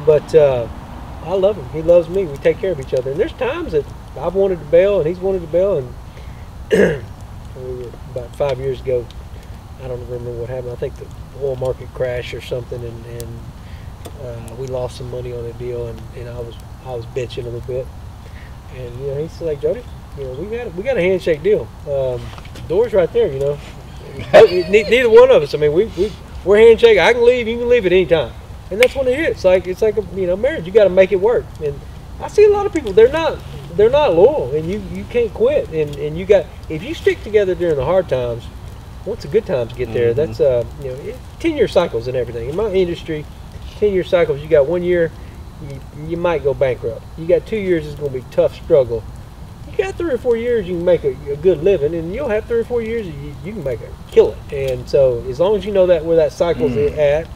But I love him. He loves me. We take care of each other. And there's times that I've wanted to bail, and he's wanted to bail, and about 5 years ago, I don't remember what happened. I think the oil market crashed or something, and we lost some money on a deal, and I was bitching a little bit. And he's like, "Jody, you know, we got a handshake deal. Door's right there, you know. Neither one of us. I mean, we're handshake. I can leave. You can leave at any time, and that's what it is. It's like a, you know, marriage. You got to make it work. And I see a lot of people. They're not loyal, and you can't quit. And you got, if you stick together during the hard times, once the good times get there, that's you know, 10-year cycles and everything. In my industry, 10-year cycles. You got 1 year, you might go bankrupt. You got 2 years, it's going to be a tough struggle. You got 3 or 4 years, you can make a good living, and you'll have 3 or 4 years, you can make a kill it. And so, as long as you know that where that cycle's at,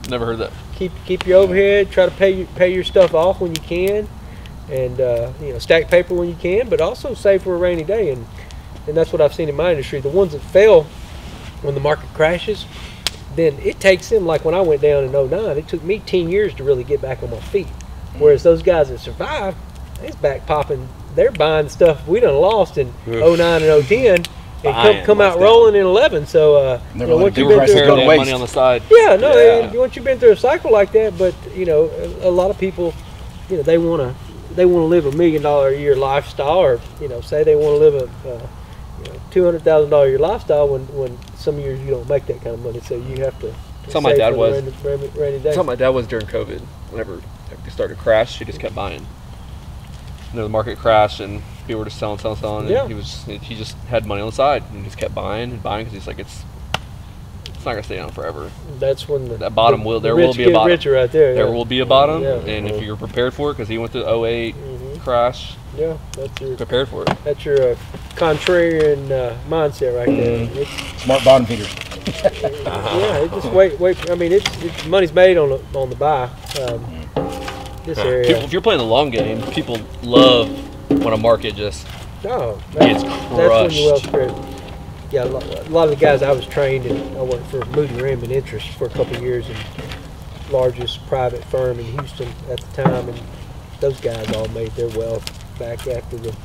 Never heard that. keep your overhead. Try to pay your stuff off when you can, and you know, stack paper when you can, but also save for a rainy day. And that's what I've seen in my industry. The ones that fail when the market crashes, then it takes them, like when I went down in 09, it took me 10 years to really get back on my feet. Whereas those guys that survived, they's back popping. They're buying stuff we done lost in 09 and 010, and come out rolling in 11. So you know, once They you've were been through, prepared to have money on the side. yeah, no, and once you've been through a cycle like that, but you know, a lot of people, you know, they want to live $1 million a year lifestyle, or you know, say they want to live a you know, $200,000 a year lifestyle when some years you don't make that kind of money, so you have to. Something my save dad for was. the rainy day. Something my dad was during COVID. Whenever it started to crash, he just kept buying. You know, the market crashed and people were just selling. Yeah. And he just had money on the side and just kept buying and buying because he's like, it's not gonna stay down forever. That's when That bottom there will be a bottom. Richer right there. There yeah. will be a bottom, Yeah. and if you're prepared for it, because he went through the 08 crash, Yeah, that's your prepared for it. Contrarian mindset right there. It's, Smart bottom feeders. yeah, it just wait. I mean, it's money's made on the buy. This area. If you're playing the long game, people love when a market just gets That's when you well crushed. spread. Yeah, a lot of the guys I was trained, and I worked for Moody Ram and Interest for a couple of years, and largest private firm in Houston at the time, and those guys all made their wealth back after the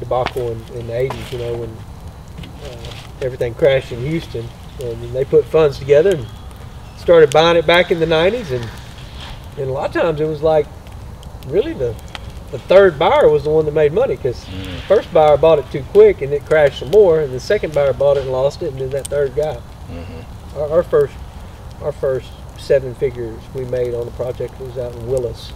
debacle in the 80s, you know, when everything crashed in Houston, and they put funds together and started buying it back in the 90s, and a lot of times it was like really the third buyer was the one that made money, because the first buyer bought it too quick and it crashed some more, and the second buyer bought it and lost it, and then that third guy. Our first 7 figures we made on the project was out in Willis,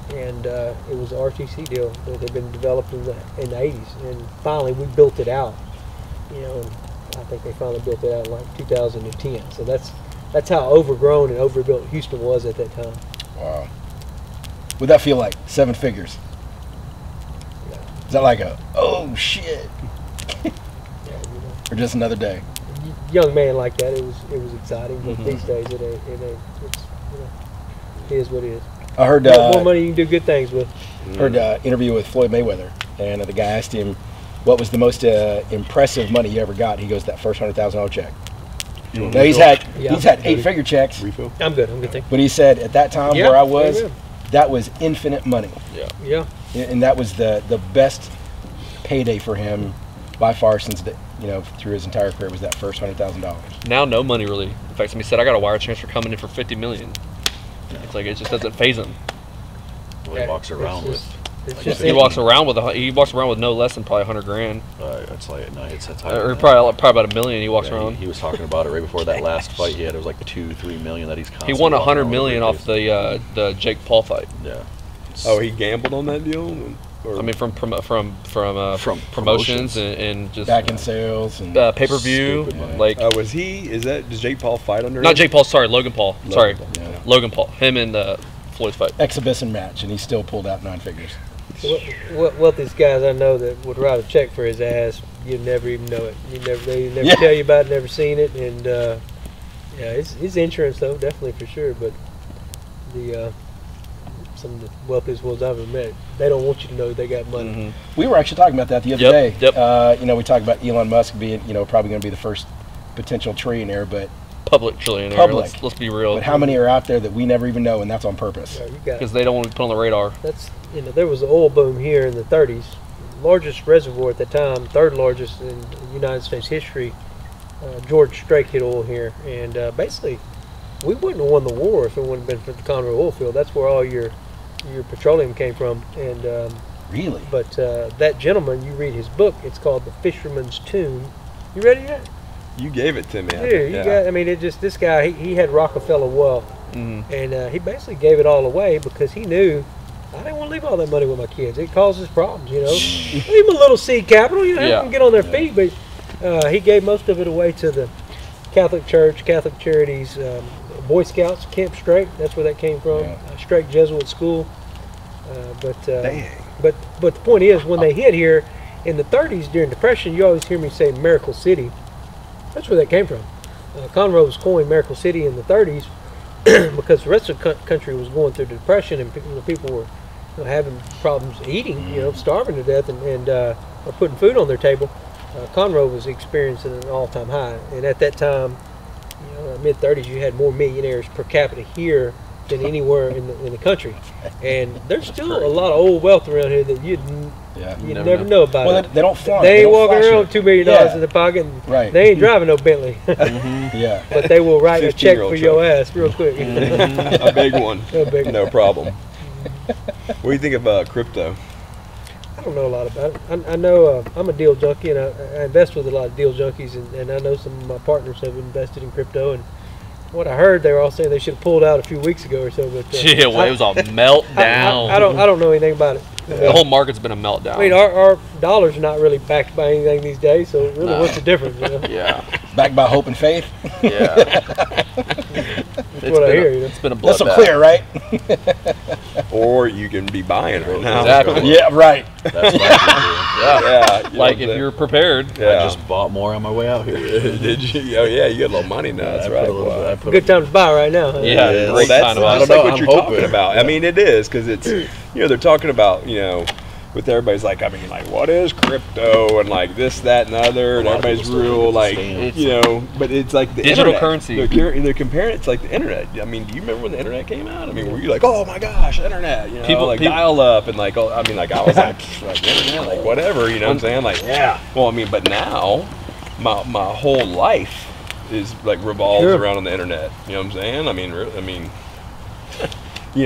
and it was an RTC deal that had been developed in the 80s, and finally we built it out, you know, and I think they finally built it out in like 2010. So that's how overgrown and overbuilt Houston was at that time. Wow. What'd that feel like? 7 figures. Is that like a, oh shit, Yeah, you know, or just another day? young man like that, it was exciting. But these days, it ain't. It's, you know, it is what it is. I heard More money you can do good things with. heard interview with Floyd Mayweather, and the guy asked him what was the most impressive money he ever got. He goes, that first $100,000 check. Now he's had 8-figure checks. Refill. I'm good. Thank you. But he said at that time Yeah, where I was, amen. that was infinite money, Yeah. and that was the best payday for him by far since through his entire career was that first $100,000. Now, no money really affects him. He said, I got a wire transfer coming in for $50 million. It's like, it just doesn't phase him. Well, he walks around with. It's just He walks around with no less than probably $100,000, It's like no, it's or probably about $1 million. He walks around. He was talking about it right before that last fight he had. It was like $2-3 million that he's. He Constantly won walking $100 around million with. off the Jake Paul fight. Yeah. Oh, he gambled on that deal? Or I mean, from From promotions and just Back in sales and pay-per-view. Stupid money. Like, does Jake Paul fight under not him? Jake Paul. Sorry, Logan Paul. Sorry, Paul. Yeah. Logan Paul. Him and Floyd's fight. exhibition match, and he still pulled out 9 figures. What these guys I know that would write a check for his ass, you never even know it. They never Yeah. tell you about it, never seen it, and yeah, it's insurance though, definitely for sure. But some of the wealthiest ones I've ever met, they don't want you to know they got money. Mm-hmm. We were actually talking about that the other Yep, day. yep. We talked about Elon Musk being, probably going to be the first potential trillionaire, but Public trillionaire. Public. Let's be real. but how many are out there that we never even know, and that's on purpose? You got Because they don't want to be put on the radar. that's there was an oil boom here in the 30s, largest reservoir at the time, third largest in United States history. George Strait hit oil here, and basically we wouldn't have won the war if it wouldn't have been for the Conroe oil field. That's where all your petroleum came from, and Really? But that gentleman, you read his book. It's called The Fisherman's Tune. You ready yet? You gave it to me. Yeah, you got. I mean, this guy. He had Rockefeller wealth, and he basically gave it all away because he knew I didn't want to leave all that money with my kids. It causes problems, you know. Leave them a little seed capital, you know, help them get on their feet. But he gave most of it away to the Catholic Church, Catholic Charities, Boy Scouts, Camp Straight. That's where that came from. Straight Jesuit school. But the point is, when they hit here in the 30s during Depression, you always hear me say Miracle City. That's where that came from. Conroe was coined Miracle City in the 30s because the rest of the country was going through the Depression, and people were having problems eating, you know, starving to death, and or putting food on their table. Conroe was experiencing an all-time high, and at that time, you know, mid 30s, you had more millionaires per capita here than anywhere in the country, and there's still a lot of old wealth around here that you'd never know about. Well, they don't flaunt. They ain't walking around with $2 million in their pocket. And they ain't driving no Bentley. But they will write a check for your ass real quick. A big one. No problem. What do you think about crypto? I don't know a lot about it. I know I'm a deal junkie, and I invest with a lot of deal junkies, and I know some of my partners have invested in crypto. And what I heard, they were all saying they should have pulled out a few weeks ago or so. But it was a meltdown. I don't know anything about it. The whole market's been a meltdown. I mean, our dollars are not really backed by anything these days, so really, what's the difference? You know? Yeah. Backed by hope and faith. Yeah. That's what I hear. You know? It's been a bloodbath. That's so clear, right? Or you can be buying right now. Exactly. Yeah, right. That's Yeah. Like if you're prepared. Yeah. I just bought more on my way out here. Did you? Oh yeah, you got a little money now. That's right. Good time to buy right now. Huh? Yeah. Yeah, Great That's time to just buy. like what I'm you're hoping. talking about. I mean, it is because it's they're talking about with everybody's like, I mean, like, what is crypto and like this, that, and the other, and everybody's real like, but it's like the digital internet. currency. They're comparing it to like the internet. I mean, do you remember when the internet came out? I mean, were you like, oh my gosh, internet? You know, People dial up and like, I mean, like I was like internet, like whatever, you know what I'm saying? Like, well, I mean, but now my whole life is like revolves around on the internet. You know what I'm saying? I mean.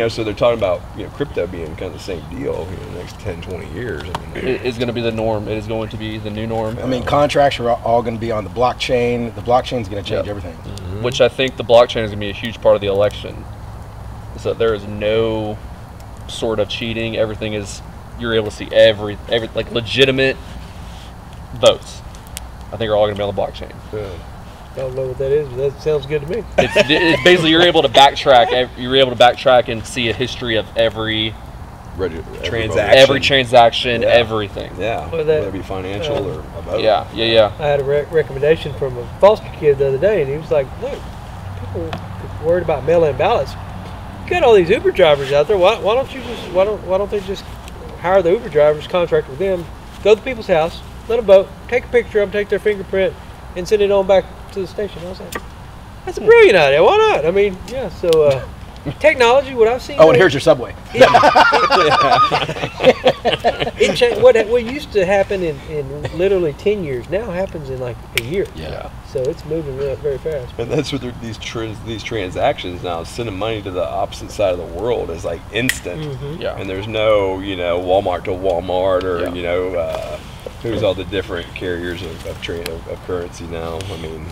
So they're talking about crypto being kind of the same deal in the next 10, 20 years. I mean, It is going to be the norm. It is going to be the new norm. I mean, contracts are all going to be on the blockchain. The blockchain is going to change everything. Which I think the blockchain is going to be a huge part of the election. So there is no sort of cheating. Everything is, you're able to see every like legitimate votes. I think are all going to be on the blockchain. I don't know what that is, but that sounds good to me. It's basically you're able to backtrack. You're able to backtrack and see a history of every transaction, everything. Yeah, Well, whether it be financial or a vote. Yeah. I had a recommendation from a foster kid the other day, and he was like, look, people are worried about mail-in ballots. You got all these Uber drivers out there. Why don't they just hire the Uber drivers, contract with them, go to people's house, let them vote, take a picture of them, take their fingerprint, and send it on back to the station. I was like, that's a brilliant idea. Why not? I mean, so technology, what I've seen. Oh, and here's your subway. It changed. What used to happen in literally 10 years now happens in like a year. Yeah. So it's moving very fast. And that's what these transactions now, sending money to the opposite side of the world is like instant. Yeah. And there's no, Walmart to Walmart or, who's all the different carriers of currency now. I mean,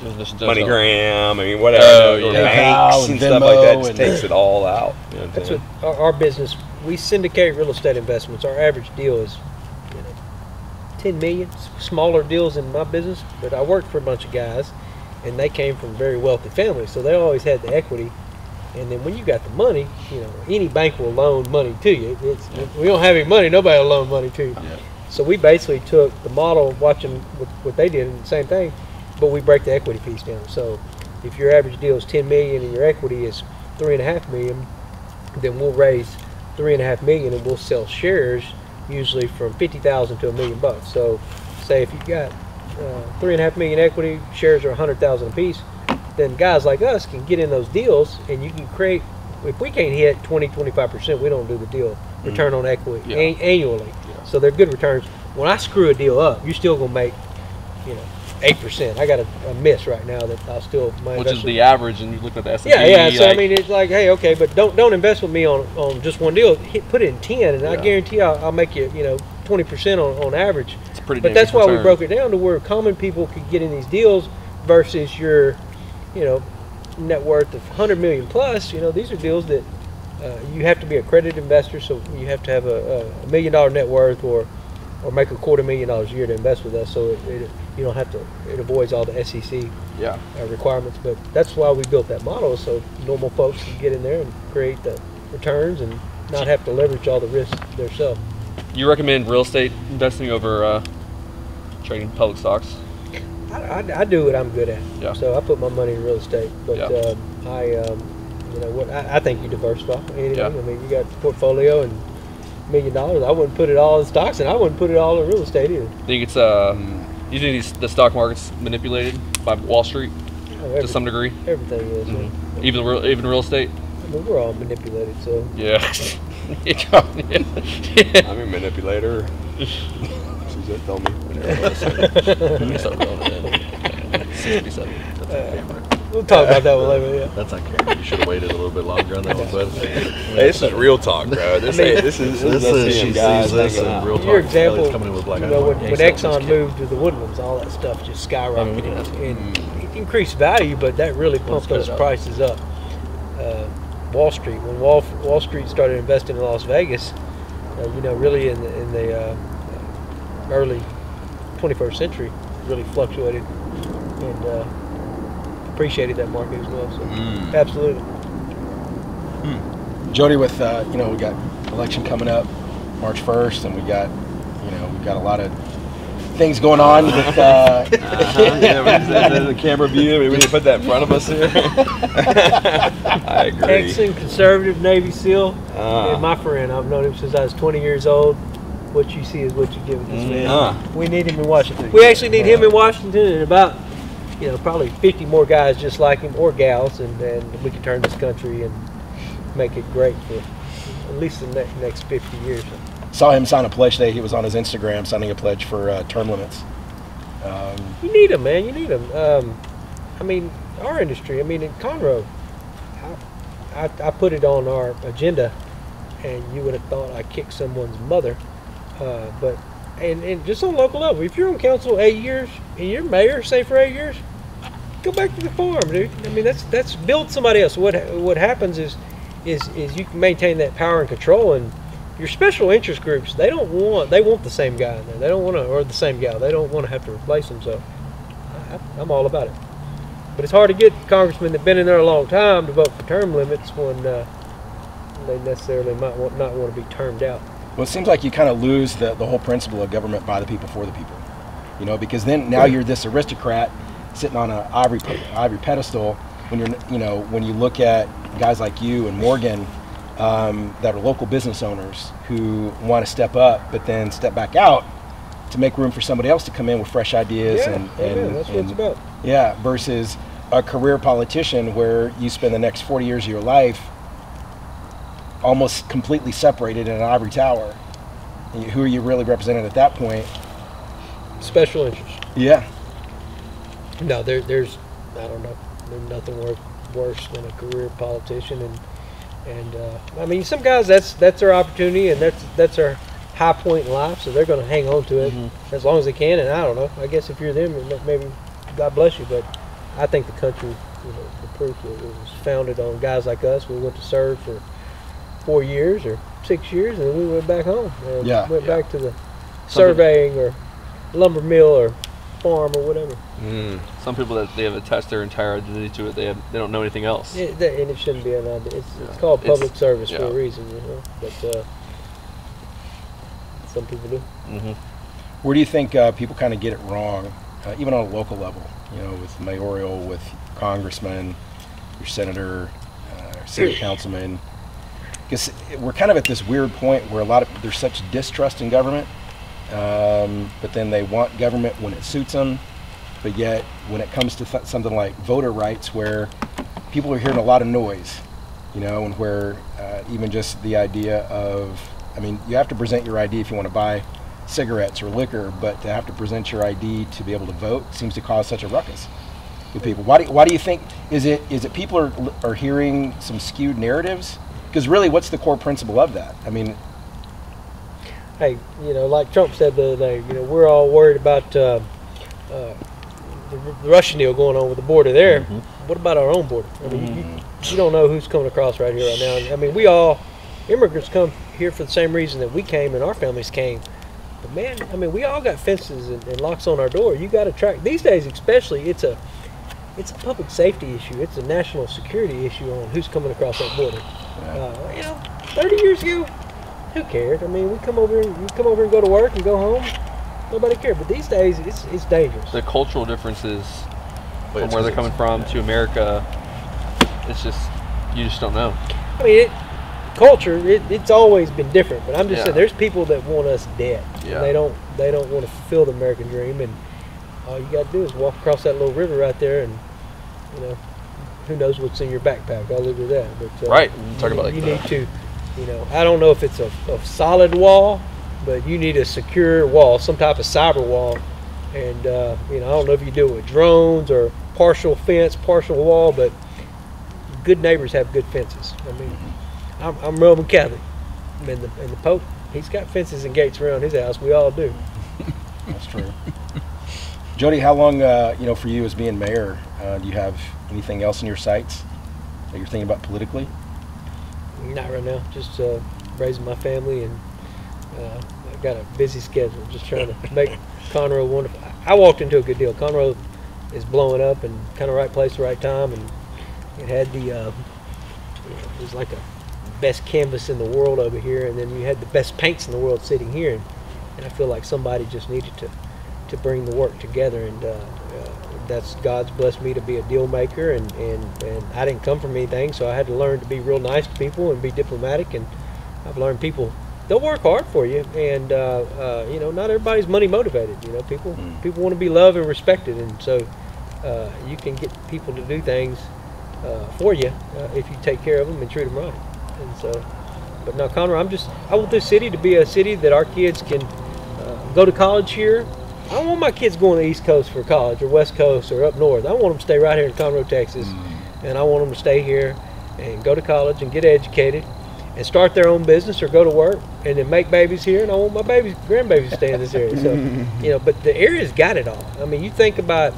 MoneyGram, I mean, whatever, banks and stuff like that just takes it all out. You know what I'm That's saying? what our business, we syndicate real estate investments. Our average deal is 10 million, smaller deals in my business, but I worked for a bunch of guys and they came from very wealthy families, so they always had the equity. And then when you got the money, any bank will loan money to you. We don't have any money, nobody will loan money to you. Yeah. So we basically took the model, watching what they did, and the same thing, but we break the equity piece down. So if your average deal is 10 million and your equity is 3.5 million, then we'll raise 3.5 million and we'll sell shares usually from 50,000 to $1 million bucks. So say if you've got 3.5 million equity, shares are 100,000 a piece, then guys like us can get in those deals and you can create, if we can't hit 20-25%, we don't do the deal return on equity annually. So they're good returns. When I screw a deal up, you're still gonna make 8%. I got a miss right now that I'll still. Which is the average, and you look at the S&P. Yeah. So I mean, it's like, hey, okay, but don't invest with me on just one deal. Put it in 10, and I guarantee I'll make you 20% on average. It's a pretty. But that's why we broke it down to where common people could get in these deals versus your, net worth of 100 million plus. These are deals that you have to be a accredited investor, so you have to have a $1 million net worth or make $250,000 a year to invest with us. So you don't have to. It avoids all the SEC requirements. But that's why we built that model, so normal folks can get in there and create the returns and not have to leverage all the risk themselves. You recommend real estate investing over trading public stocks? I do what I'm good at. Yeah. So I put my money in real estate, but I think you diversify anything. Yeah. I mean, you got a portfolio and $1 million. I wouldn't put it all in stocks, and I wouldn't put it all in real estate either. Think it's you think the stock market's manipulated by Wall Street to some degree? Everything is. Mm-hmm. Even real estate. I mean, we're all manipulated, so. Yeah. I'm a manipulator. Suzette told me. We'll talk about that one later. Yeah. That's on camera. You should have waited a little bit longer on that one, but Hey, this is real talk, bro. This is she sees this in real talk. Your example, Elliott's coming in with black when eyes. Exxon moved to the Woodlands, all that stuff just skyrocketed. And it increased value, but that really pumped those prices up. Wall Street, when Wall Street started investing in Las Vegas, really in the early 21st century, really fluctuated and appreciated that market as well. So absolutely. Jody, with we got election coming up March 1st, and we got a lot of things going on with the camera view. We need to put that in front of us here. I agree. Texan, conservative Navy SEAL, and my friend. I've known him since I was 20 years old. What you see is what you get with this man. We need him in Washington. We actually need him in Washington, and about probably 50 more guys just like him, or gals, and we can turn this country and make it great for at least the next 50 years. Saw him sign a pledge today. He was on his Instagram signing a pledge for term limits. You need them, man. You need them. I mean, our industry. I mean, in Conroe, I put it on our agenda, and you would have thought I kicked someone's mother. But just on local level, if you're on council 8 years and you're mayor, say for 8 years, go back to the farm, dude. I mean, that's build somebody else. What happens is you can maintain that power and control, and your special interest groups, they want the same guy in there. They don't want to, or the same gal. They don't want to have to replace them. So I'm all about it. But it's hard to get congressmen that've been in there a long time to vote for term limits when they necessarily might not want to be termed out. Well, it seems like you kind of lose the whole principle of government by the people for the people, because then now you're this aristocrat sitting on an ivory pedestal. When when you look at guys like you and Morgan that are local business owners who want to step up, but then step back out to make room for somebody else to come in with fresh ideas. And that's what it's about. Yeah, versus a career politician where you spend the next 40 years of your life almost completely separated in an ivory tower. Who are you really representing at that point? Special interest. Yeah. No, there's I don't know. There's nothing worse than a career politician, and I mean, some guys that's their opportunity, and that's their high point in life, so they're going to hang on to it as long as they can. And I don't know. I guess if you're them, maybe God bless you, but I think the country, the proof it was founded on guys like us. We went to serve for 4 years or 6 years, and then we went back home and went back to the surveying or lumber mill or farm or whatever. Some people that they have attached their entire identity to it, they don't know anything else. And it shouldn't be an idea. It's called public service for a reason, but some people do. Where do you think people kind of get it wrong, even on a local level, with mayoral, with congressman, your senator, city councilman? Because we're kind of at this weird point where there's such distrust in government, but then they want government when it suits them. But yet, when it comes to something like voter rights, where people are hearing a lot of noise, and where even just the idea of, I mean, you have to present your ID if you want to buy cigarettes or liquor, but to have to present your ID to be able to vote seems to cause such a ruckus with people. Why do you think, is it people are hearing some skewed narratives? Because really, what's the core principle of that? I mean, hey, like Trump said the other day, we're all worried about the Russian deal going on with the border there. What about our own border? I mean, you don't know who's coming across right here, right now. I mean, immigrants come here for the same reason that we came and our families came. But man, I mean, we all got fences and locks on our door. You got to track. These days especially, it's a public safety issue. It's a national security issue on who's coming across that border. 30 years ago, who cared? I mean, you come over and go to work and go home. Nobody cared. But these days, it's dangerous. The cultural differences from where they're coming from to America, it's just, you just don't know. I mean, culture, it's always been different. But I'm just saying, there's people that want us dead. Yeah. And they don't want to fulfill the American dream. And all you got to do is walk across that little river right there, and who knows what's in your backpack. I'll leave it at that. But Right. Talk about you need to, I don't know if it's a solid wall, but you need a secure wall, some type of cyber wall. And I don't know if you do it with drones or partial fence, partial wall, but good neighbors have good fences. I mean, I'm Roman Catholic, and the Pope, he's got fences and gates around his house. We all do. That's true. Jody, how long, for you as being mayor, do you have anything else in your sights that you're thinking about politically? Not right now. Just raising my family, and I've got a busy schedule. Just trying to make Conroe wonderful. I walked into a good deal. Conroe is blowing up, and kind of right place, right time, and it had it was like a best canvas in the world over here, and then you had the best paints in the world sitting here, and I feel like somebody just needed to bring the work together, and that's God's blessed me to be a deal maker, and I didn't come from anything, so I had to learn to be real nice to people and be diplomatic, and I've learned people, they'll work hard for you, and not everybody's money motivated. People want to be loved and respected, and so you can get people to do things for you if you take care of them and treat them right. And so, but now Conroe, I want this city to be a city that our kids can go to college here. I don't want my kids going to the East Coast for college or West Coast or up north. I want them to stay right here in Conroe, Texas, and I want them to stay here and go to college and get educated and start their own business or go to work and then make babies here. And I want my grandbabies to stay in this area. So, but the area's got it all. I mean, you think about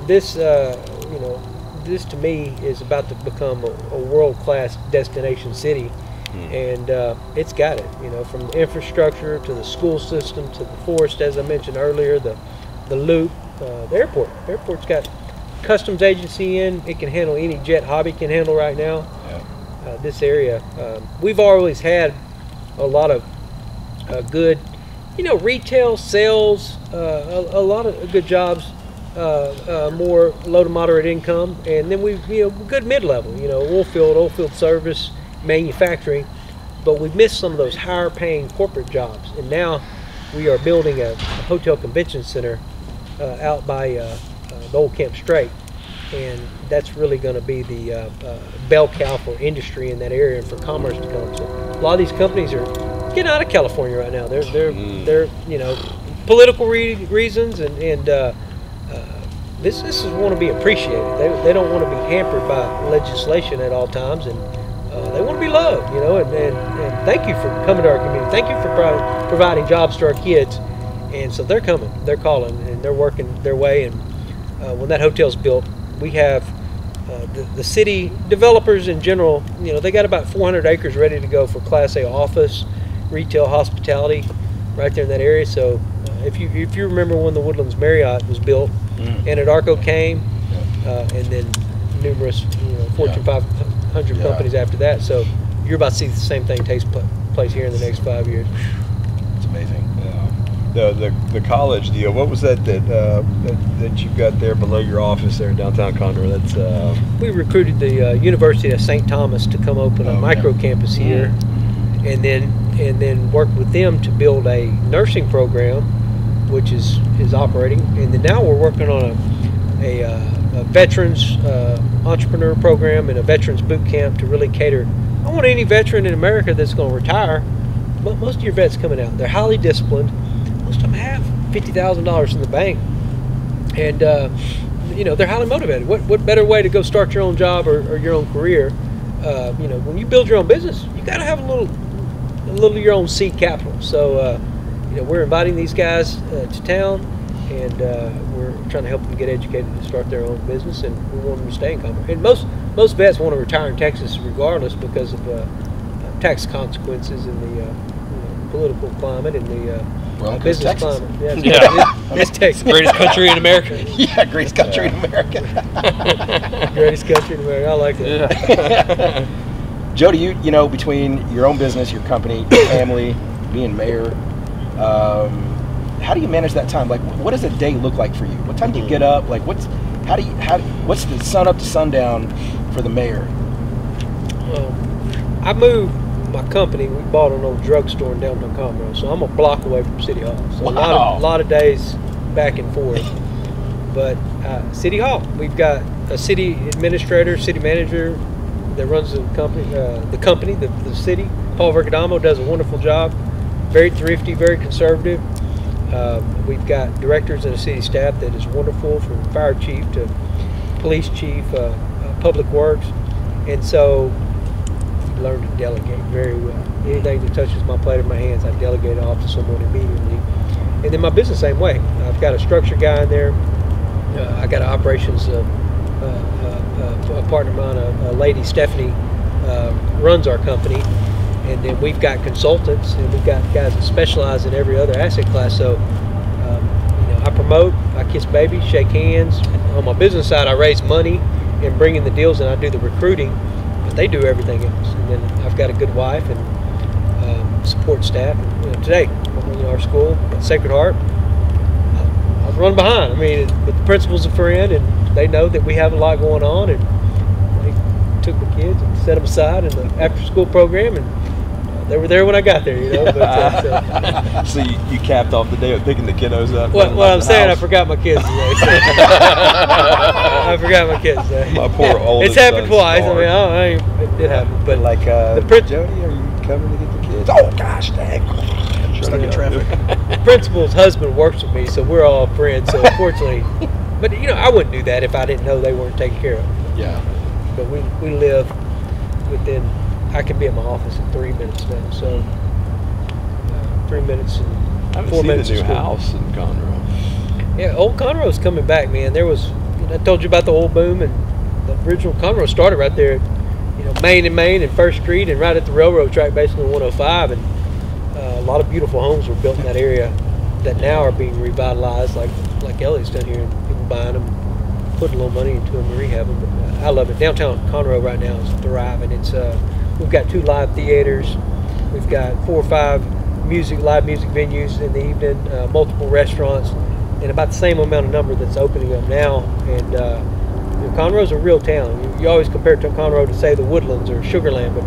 this, this to me is about to become a world-class destination city. And it's got it, from the infrastructure to the school system to the forest, as I mentioned earlier, the loop, the airport. The airport's got customs agency in. It can handle any jet hobby can handle right now. This area, we've always had a lot of good, retail sales, a lot of good jobs, more low to moderate income, and then we've good mid-level, oil field service, manufacturing, but we've missed some of those higher paying corporate jobs, and now we are building a hotel convention center out by the old Camp Strait, and that's really going to be the bell cow for industry in that area and for commerce to come. So a lot of these companies are getting out of California right now. They're political reasons, and businesses want to be appreciated. They don't want to be hampered by legislation at all times, and they want to be loved, and thank you for coming to our community. Thank you for providing jobs to our kids. And so they're coming, they're calling, and they're working their way. And when that hotel's built, we have the city developers in general, they got about 400 acres ready to go for Class A office, retail, hospitality right there in that area. So if you remember when the Woodlands Marriott was built, Anadarko came, and then numerous Fortune 500 companies after that. So you're about to see the same thing take place here in the next 5 years. It's amazing. The college deal. What was that you've got there below your office there in downtown Conroe? That's we recruited the University of St. Thomas to come open a micro campus here, and then worked with them to build a nursing program, which is operating. And then now we're working on a veterans entrepreneur program and a veterans boot camp to really cater. I want any veteran in America that's going to retire. Most of your vets coming out, they're highly disciplined. most of them have $50,000 in the bank, and they're highly motivated. What better way to go start your own job or your own career? When you build your own business, you got to have a little of your own seed capital. So we're inviting these guys to town, and we're trying to help them get educated to start their own business, and we want them to stay in Conroe. And most vets want to retire in Texas regardless because of tax consequences and the political climate and the business Texas. climate. Yeah. It's Texas. Greatest country in America. Yeah, greatest country in America. Greatest country in America. I like that. Yeah. Jody, between your own business, your company, your family, being mayor, how do you manage that time? Like, what does a day look like for you? What time do you get up? Like, what's the sun up to sundown for the mayor? I moved my company. We bought an old drugstore in downtown Conroe, so I'm a block away from City Hall. So Wow. a lot of days back and forth. But City Hall, we've got a city administrator, city manager that runs the company. The city, Paul Vergadamo, does a wonderful job. Very thrifty, very conservative. We've got directors and a city staff that is wonderful, from fire chief to police chief, public works, and so we learn to delegate very well. Anything that touches my plate or my hands, I delegate it off to someone immediately. And then my business, same way. I've got a structure guy in there. I got an operations a partner of mine, a lady, Stephanie, runs our company. And then we've got consultants, and we've got guys that specialize in every other asset class. So, I promote, I kiss babies, shake hands. On my business side, I raise money and bring in the deals, and I do the recruiting. But they do everything else. And then I've got a good wife and support staff. And, today, our school, Sacred Heart, I was running behind. But the principal's a friend, and they know that we have a lot going on. And they took the kids and set them aside in the after-school program, and they were there when I got there, But, So you capped off the day with picking the kiddos up. what I'm saying, I forgot my kids today. So. I forgot my kids today. My poor oldest It's happened son's twice. hard. It did happen. But Like, Jody, are you coming to get the kids? Oh gosh, dang! Stuck in traffic. the principal's husband works with me, so we're all friends. So unfortunately, but I wouldn't do that if I didn't know they weren't taken care of. Yeah. But we live within. I can be at my office in 3 minutes now. So 3 minutes and I haven't 4 seen minutes. the new of school. house in Conroe. Yeah, old Conroe's coming back, man. There was, I told you about the oil boom, and the original Conroe started right there, Main and First Street, and right at the railroad track, basically 105, and a lot of beautiful homes were built in that area that now are being revitalized, like Elliott's done here, and people buying them, putting a little money into them, and rehab them. But I love it. Downtown Conroe right now is thriving. It's we've got 2 live theaters, we've got 4 or 5 live music venues in the evening, multiple restaurants, and about the same amount of number that's opening up now. And Conroe's a real town. You always compare it to Conroe to, say, the Woodlands or Sugarland, but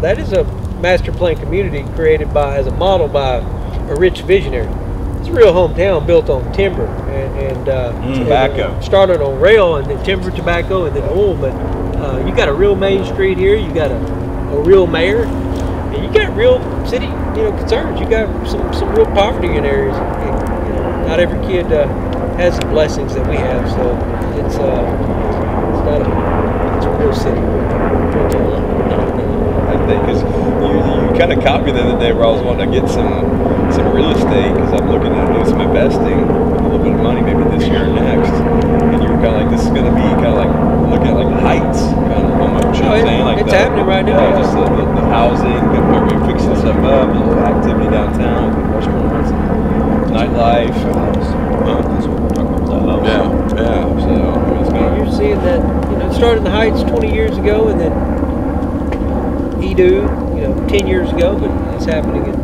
that is a master plan community created as a model by a rich visionary. It's a real hometown built on timber and Tobacco. Started on rail, and then timber, tobacco, and then oil. But you got a real main street here. You got a real mayor, and you got real city concerns. You got some real poverty in areas. Not every kid has the blessings that we have. So it's a real city. I think because you kind of caught me the other day where I was wanting to get some real estate because I'm looking at doing some investing, a little bit of money maybe this year or next. And you were kind of like, this is going to be kind of like looking at like heights, kind of almost. You know what I'm saying? Like it's happening right now. Yeah, just the housing, we're fixing stuff up, a little activity downtown, restaurants, nightlife. Yeah. So it's kind of. You're seeing that it started in the Heights 20 years ago, and then Edu 10 years ago, but it's happening in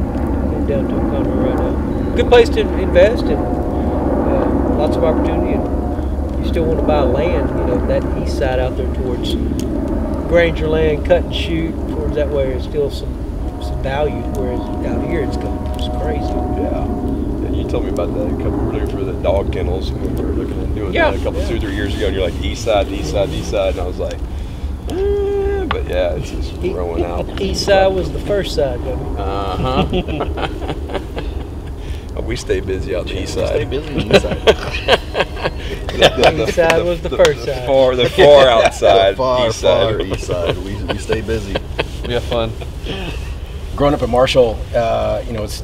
downtown Conroe right now. Good place to invest, and lots of opportunity. And you still want to buy land, that east side out there towards Granger Land, Cut and Shoot, towards that way, there's still some value. Whereas out here, it's crazy. Yeah. You told me about that a couple. We were looking for the dog kennels when we were looking at doing that a couple 2 or 3 years ago, and you're like east side, and I was like, but yeah, it's just growing out. East side was the first side, though. My we stay busy out the east side. Stay busy on the east side. East side was the first side. The far outside. The far, east side. far east side. We stay busy. We have fun. Growing up in Marshall, it's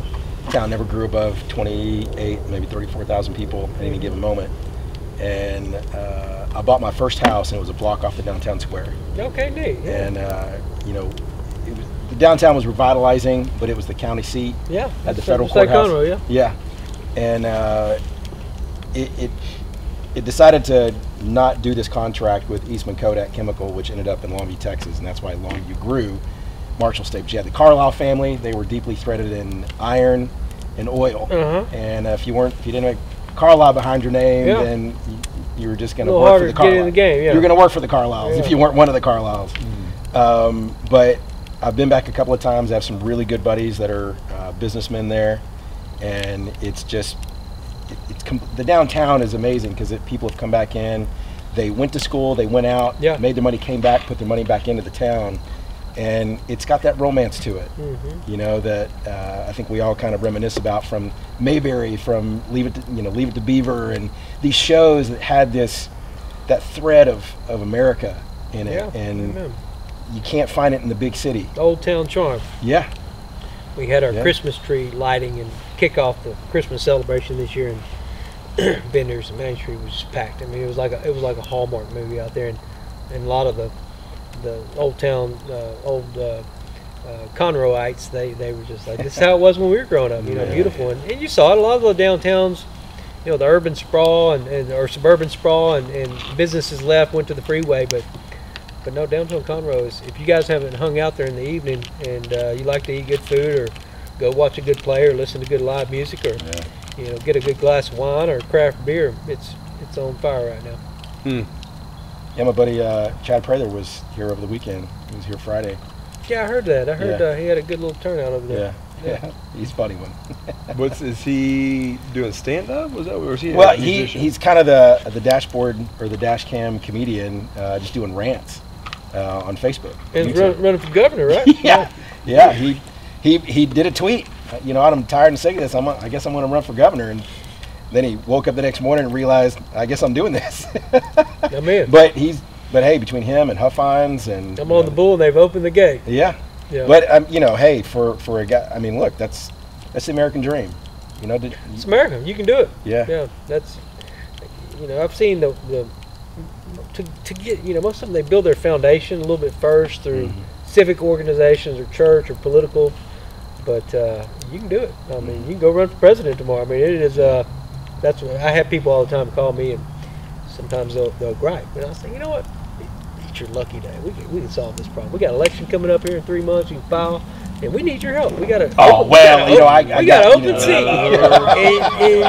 town never grew above 28, maybe 34,000 people at any given moment. And I bought my first house, and it was a block off the downtown square. Okay, neat. Yeah. And the downtown was revitalizing, but it was the county seat Yeah. at the federal Just like courthouse. Conroe, Yeah, and it decided to not do this contract with Eastman Kodak Chemical, which ended up in Longview, Texas, and that's why Longview grew. Marshall State. But you had the Carlisle family; they were deeply threaded in iron and oil. Uh-huh. And if you didn't have Carlisle behind your name, Yeah. then you were just going A to little work harder for the to get in Carlisle. the game, yeah. You're going to work for the Carlisles if Yeah. you weren't one of the Carlisles. But I've been back a couple of times. I have some really good buddies that are businessmen there, and it's just the downtown is amazing because people have come back in. They went to school, they went out, Yeah. made their money, came back, put their money back into the town, and it's got that romance to it. That I think we all kind of reminisce about from Mayberry, from Leave It to Beaver, and these shows that had that thread of America in it, Yeah. and Amen. you can't find it in the big city. Old Town Charm. Yeah. We had our Yeah. Christmas tree lighting and kick off the Christmas celebration this year, and vendors and Main Street was just packed. I mean, it was like a Hallmark movie out there, and a lot of the old town Conroeites, they were just like, this is how it was when we were growing up. Beautiful, and you saw it. A lot of the downtowns, the urban sprawl or suburban sprawl, and businesses went to the freeway, but no, downtown Conroe is, if you guys haven't hung out there in the evening and you like to eat good food or go watch a good play or listen to good live music or get a good glass of wine or craft beer, it's on fire right now. Yeah, my buddy Chad Prather was here over the weekend. He was here Friday. Yeah, I heard that. I heard Yeah. he had a good little turnout over there. Yeah. He's a funny one. Is he doing stand-up? Or is he Well, a musician? he's kind of the dashboard or the dash cam comedian, just doing rants on Facebook. And YouTube. running for governor, right? Yeah. He did a tweet. I'm tired and sick of this. I guess I'm going to run for governor. And then he woke up the next morning and realized, I guess I'm doing this. I'm in. But hey, between him and Huffines and I'm on the bull, and they've opened the gate. Yeah. Yeah. But hey, for a guy, I mean, look, that's the American dream. It's America. You can do it. Yeah. Yeah. That's, I've seen the to get, most of them, they build their foundation a little bit first through civic organizations or church or political, but you can do it. I mean, you can go run for president tomorrow. I mean, it is. That's what I have people all the time call me, and sometimes they'll gripe, and I'll say, you know what? It's your lucky day. We can solve this problem. We got an election coming up here in 3 months. You can file, and we need your help. We got to. We got an open seat.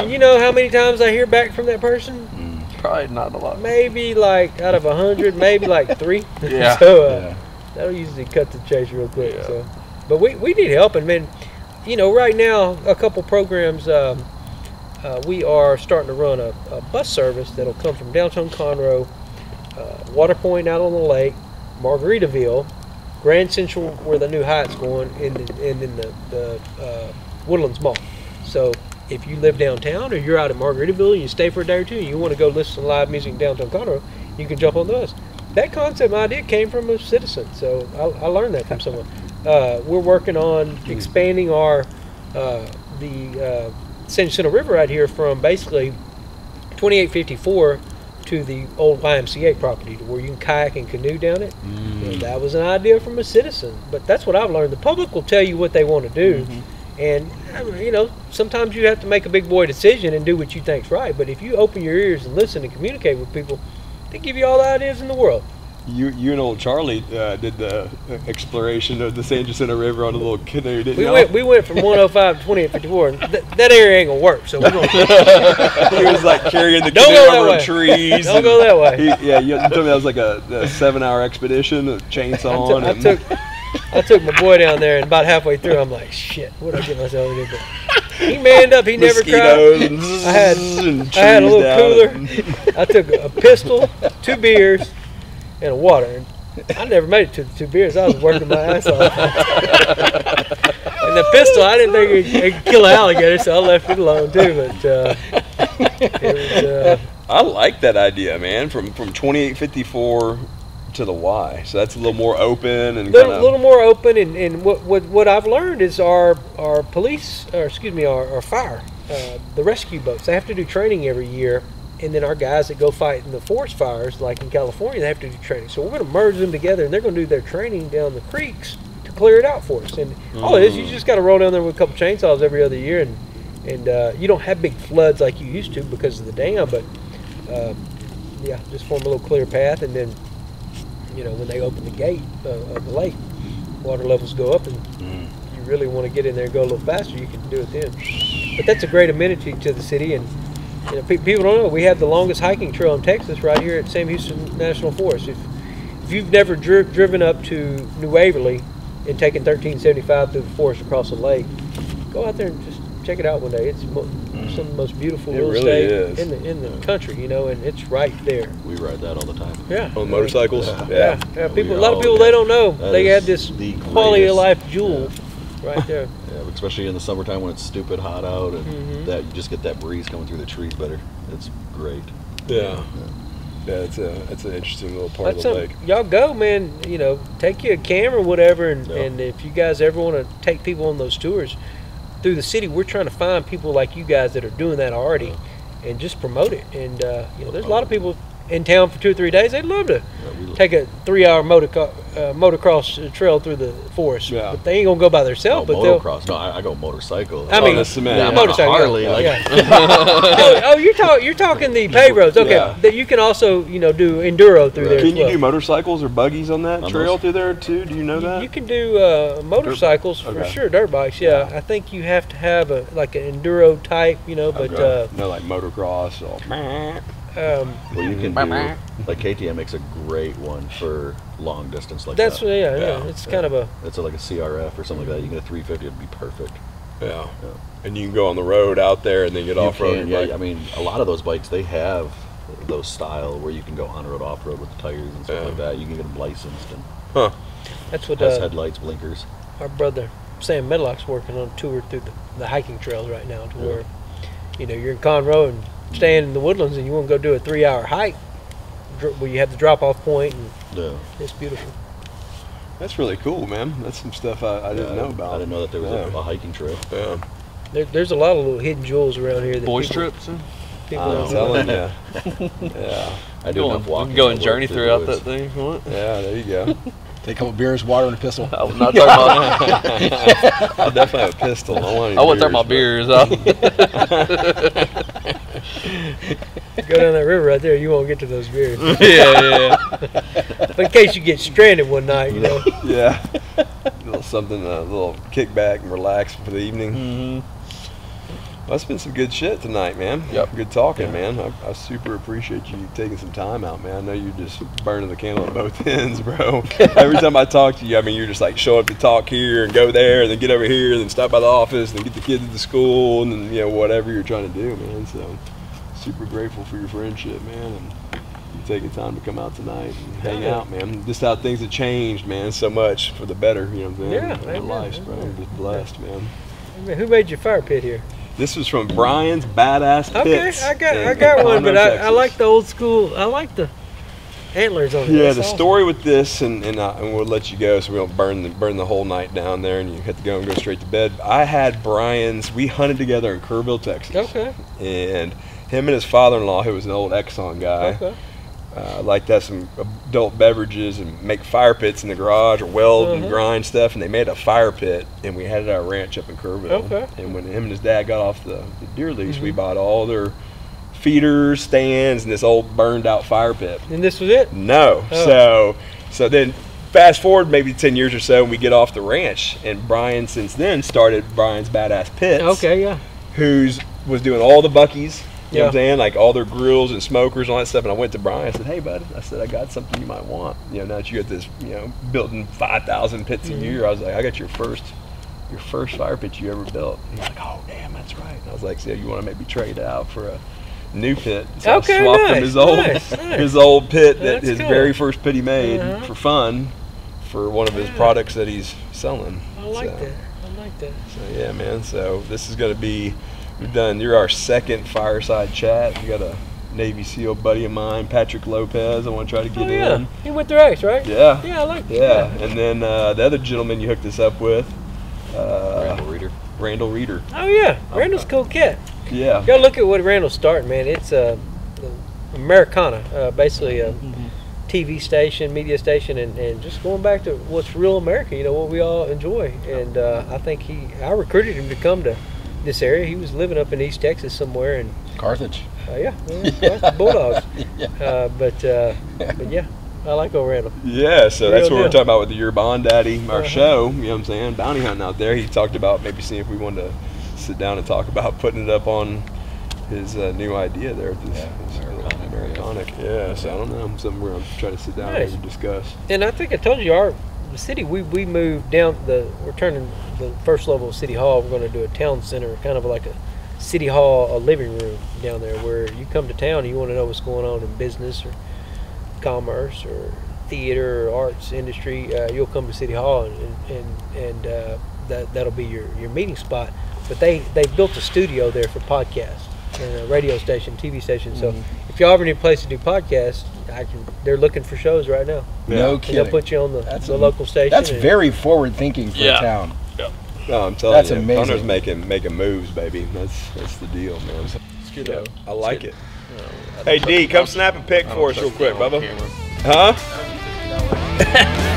And you know how many times I hear back from that person? Probably not a lot. Maybe like out of 100, maybe like 3. Yeah. So that'll usually cut the chase real quick. Yeah. So, but we need help, and man, right now a couple programs. We are starting to run a bus service that'll come from downtown Conroe, Water Point out on the lake, Margaritaville, Grand Central where the new Hyatt's going, and then the Woodlands Mall. So if you live downtown or you're out at Margaritaville and you stay for a day or two and you want to go listen to live music in downtown Conroe, you can jump on the bus. That concept idea came from a citizen, so I learned that from someone. We're working on expanding our the San Jacinto River right here from basically 2854 to the old YMCA property, to where you can kayak and canoe down it. And that was an idea from a citizen, but that's what I've learned. The public will tell you what they want to do, and sometimes you have to make a big boy decision and do what you think's right. But if you open your ears and listen and communicate with people, they give you all the ideas in the world. You and old Charlie did the exploration of the San Jacinto River on a little canoe, didn't you? We went from 105 to 2854, and that area ain't gonna work. So we're gonna. He was like carrying the Don't canoe go that over way. trees. Don't go that way. You told me that was like a 7-hour expedition, a chainsaw on. I took my boy down there, and about halfway through, I'm like, shit, what did I get myself into? But he manned up. He never cried. Mosquitoes I had a little cooler. I took a pistol, 2 beers, and a water. And I never made it to the 2 beers. I was working my ass off. And And the pistol, I didn't think it could kill an alligator, so I left it alone too. But it was. I like that idea, man. From 2854 to the Y, so that's a little more open and A little more open, and what I've learned is our police, or excuse me, our fire, the rescue boats, they have to do training every year, and then our guys that go fight in the forest fires, like in California, they have to do training. So we're going to merge them together, and they're going to do their training down the creeks to clear it out for us. And all it is, you just got to roll down there with a couple chainsaws every other year, and you don't have big floods like you used to because of the dam, but yeah, just form a little clear path, and then when they open the gate of the lake, water levels go up, and you really want to get in there and go a little faster, you can do it then. But that's a great amenity to the city, and people don't know, we have the longest hiking trail in Texas right here at Sam Houston National Forest. If you've never driven up to New Waverly and taken 1375 through the forest across the lake, go out there and just check it out one day. It's some of the most beautiful real estate in the country, and it's right there. We ride that all the time. Yeah. on motorcycles. Yeah. A lot of people they don't know they have this the quality of greatest. life jewel right there. Yeah, especially in the summertime when it's stupid hot out, and that you just get that breeze coming through the trees better. It's great. Yeah, it's an interesting little part of the lake. Y'all go, man. Take your camera, or whatever, and if you guys ever want to take people on those tours through the city, we're trying to find people like you guys that are doing that already, and just promote it. And there's a lot of people in town for 2 or 3 days. They'd love to take a 3-hour motocross trail through the forest, but they ain't gonna go by themselves. No, but they'll. motocross. No, I go motorcycle. I mean, the cement. yeah, motorcycle, Harley. yeah. You're talking the paved roads. Okay, Yeah. that you can also do enduro through there. Can as you well. do motorcycles or buggies on that On trail those? through there too? Do you know that? You can do motorcycles for Okay. sure, dirt bikes. Yeah, I think you have to have an enduro type, but no, like motocross or. Well, you can do, like KTM makes a great one for long distance like that's that. yeah. It's kind of a It's like a CRF or something like that. You get a 350, it'd be perfect. Yeah. And you can go on the road out there and then get off road. Yeah, I mean, a lot of those bikes, they have those style where you can go on road, off road with the tires and stuff like that. You can get them licensed and that's what has headlights, blinkers. our brother Sam Medlock's working on a tour through the hiking trails right now, to where you're in Conroe and staying in the woodlands, and you want to go do a 3-hour hike where you have the drop-off point, and it's beautiful. That's really cool, man. That's some stuff I didn't know about. I didn't know that there was a hiking trail. Yeah. There's a lot of little hidden jewels around here. That Boys people, trips. People I'm don't telling know. you. Yeah. I do enough We walking. can go and to journey work to throughout the that woods. thing if you want. Yeah, there you go. Take a couple beers, water, and a pistol. I was not talking about. I'll definitely have a pistol. I I wasn't talking about beers. Go down that river right there, you won't get to those beers. yeah. But in case you get stranded one night, Yeah. A little something, a little kick back and relax for the evening. Mm-hmm. Well, that's been some good shit tonight, man. Yep. Good talking, man. I super appreciate you taking some time out, man. I know you're just burning the candle at both ends, bro. Every time I talk to you, I mean, you're just like show up to talk here and go there and then get over here and then stop by the office and then get the kids to school and then, whatever you're trying to do, man. So super grateful for your friendship, man. And you taking time to come out tonight and hang out, man. Just how things have changed, man, so much for the better, you know what I'm saying? Yeah, Our amen, lives, bro. I'm just blessed, man. Who made your fire pit here? This was from Brian's Badass Okay, Pits. I got in one, but Conroe, I Texas. like the old school. I like the antlers on it. Yeah, That's the awesome. story with this, and we'll let you go, so we don't burn the whole night down there, and you have to go and go straight to bed. I had Brian's. We hunted together in Kerrville, Texas. Okay. And him and his father-in-law, who was an old Exxon guy, Okay. liked to have some adult beverages and make fire pits in the garage or weld and grind stuff, and they made a fire pit, and we had it at our ranch up in Kerrville. Okay. And when him and his dad got off the deer lease, we bought all their feeders, stands, and this old burned out fire pit. And this was it? No. Oh. So then fast forward maybe 10 years or so, and we get off the ranch, and Brian since then started Brian's Badass Pits. Okay, yeah. Was doing all the Buc-ee's. You know what I'm Yeah. saying? Like all their grills and smokers and all that stuff. And I went to Brian. I said, "Hey, bud," I said, "I got something you might want. Now that you got this, building 5,000 pits a year." I was like, "I got your first fire pit you ever built." And he's like, "Oh, damn, that's right." And I was like, "So you want to maybe trade out for a new pit?" So Okay, I swapped him nice, his old nice. his old pit That's his cool. very first pit he made Uh-huh. for fun for one of his products that he's selling. I like So, that. I like that. So yeah, man. So this is gonna be, you're our second Fireside chat. We got a Navy SEAL buddy of mine, Patrick Lopez. I want to try to get in. He went through X, right? Yeah. Yeah, I like that. Yeah, and then the other gentleman you hooked us up with, Randall Reeder. Oh yeah, Randall's a cool cat. Yeah. Go look at what Randall's starting, man. It's Americana, basically a TV station, media station, and just going back to what's real America, you know, what we all enjoy. And I think I recruited him to come to this area. He was living up in East Texas somewhere, and Carthage. the Bulldogs. But yeah, I like old Randall. Yeah, so that's Real what we're deal. talking about with Your Bond Daddy, our show. You know what I'm saying? Bounty hunting out there. He talked about maybe seeing if we wanted to sit down and talk about putting it up on his new idea there. This Americanic. Yeah, so I don't know. Something we're going to try to sit down Nice. and discuss. And I think I told you, the city, we moved down, we're turning the first level of City Hall. We're going to do a town center, kind of like a City Hall, a living room down there where you come to town and you want to know what's going on in business or commerce or theater or arts industry. You'll come to City Hall and that'll be your meeting spot. But they built a studio there for podcasts and a radio station, TV station. So if y'all ever need a place to do podcasts, they're looking for shows right now. No And kidding. they'll put you on the local station. That's and- very forward thinking for a town. No, I'm telling That's you, amazing. Connor's making moves, baby. That's the deal, man. It's good though. I like it. Hey D, come snap a pic for us real quick, Bubba. Camera. Huh?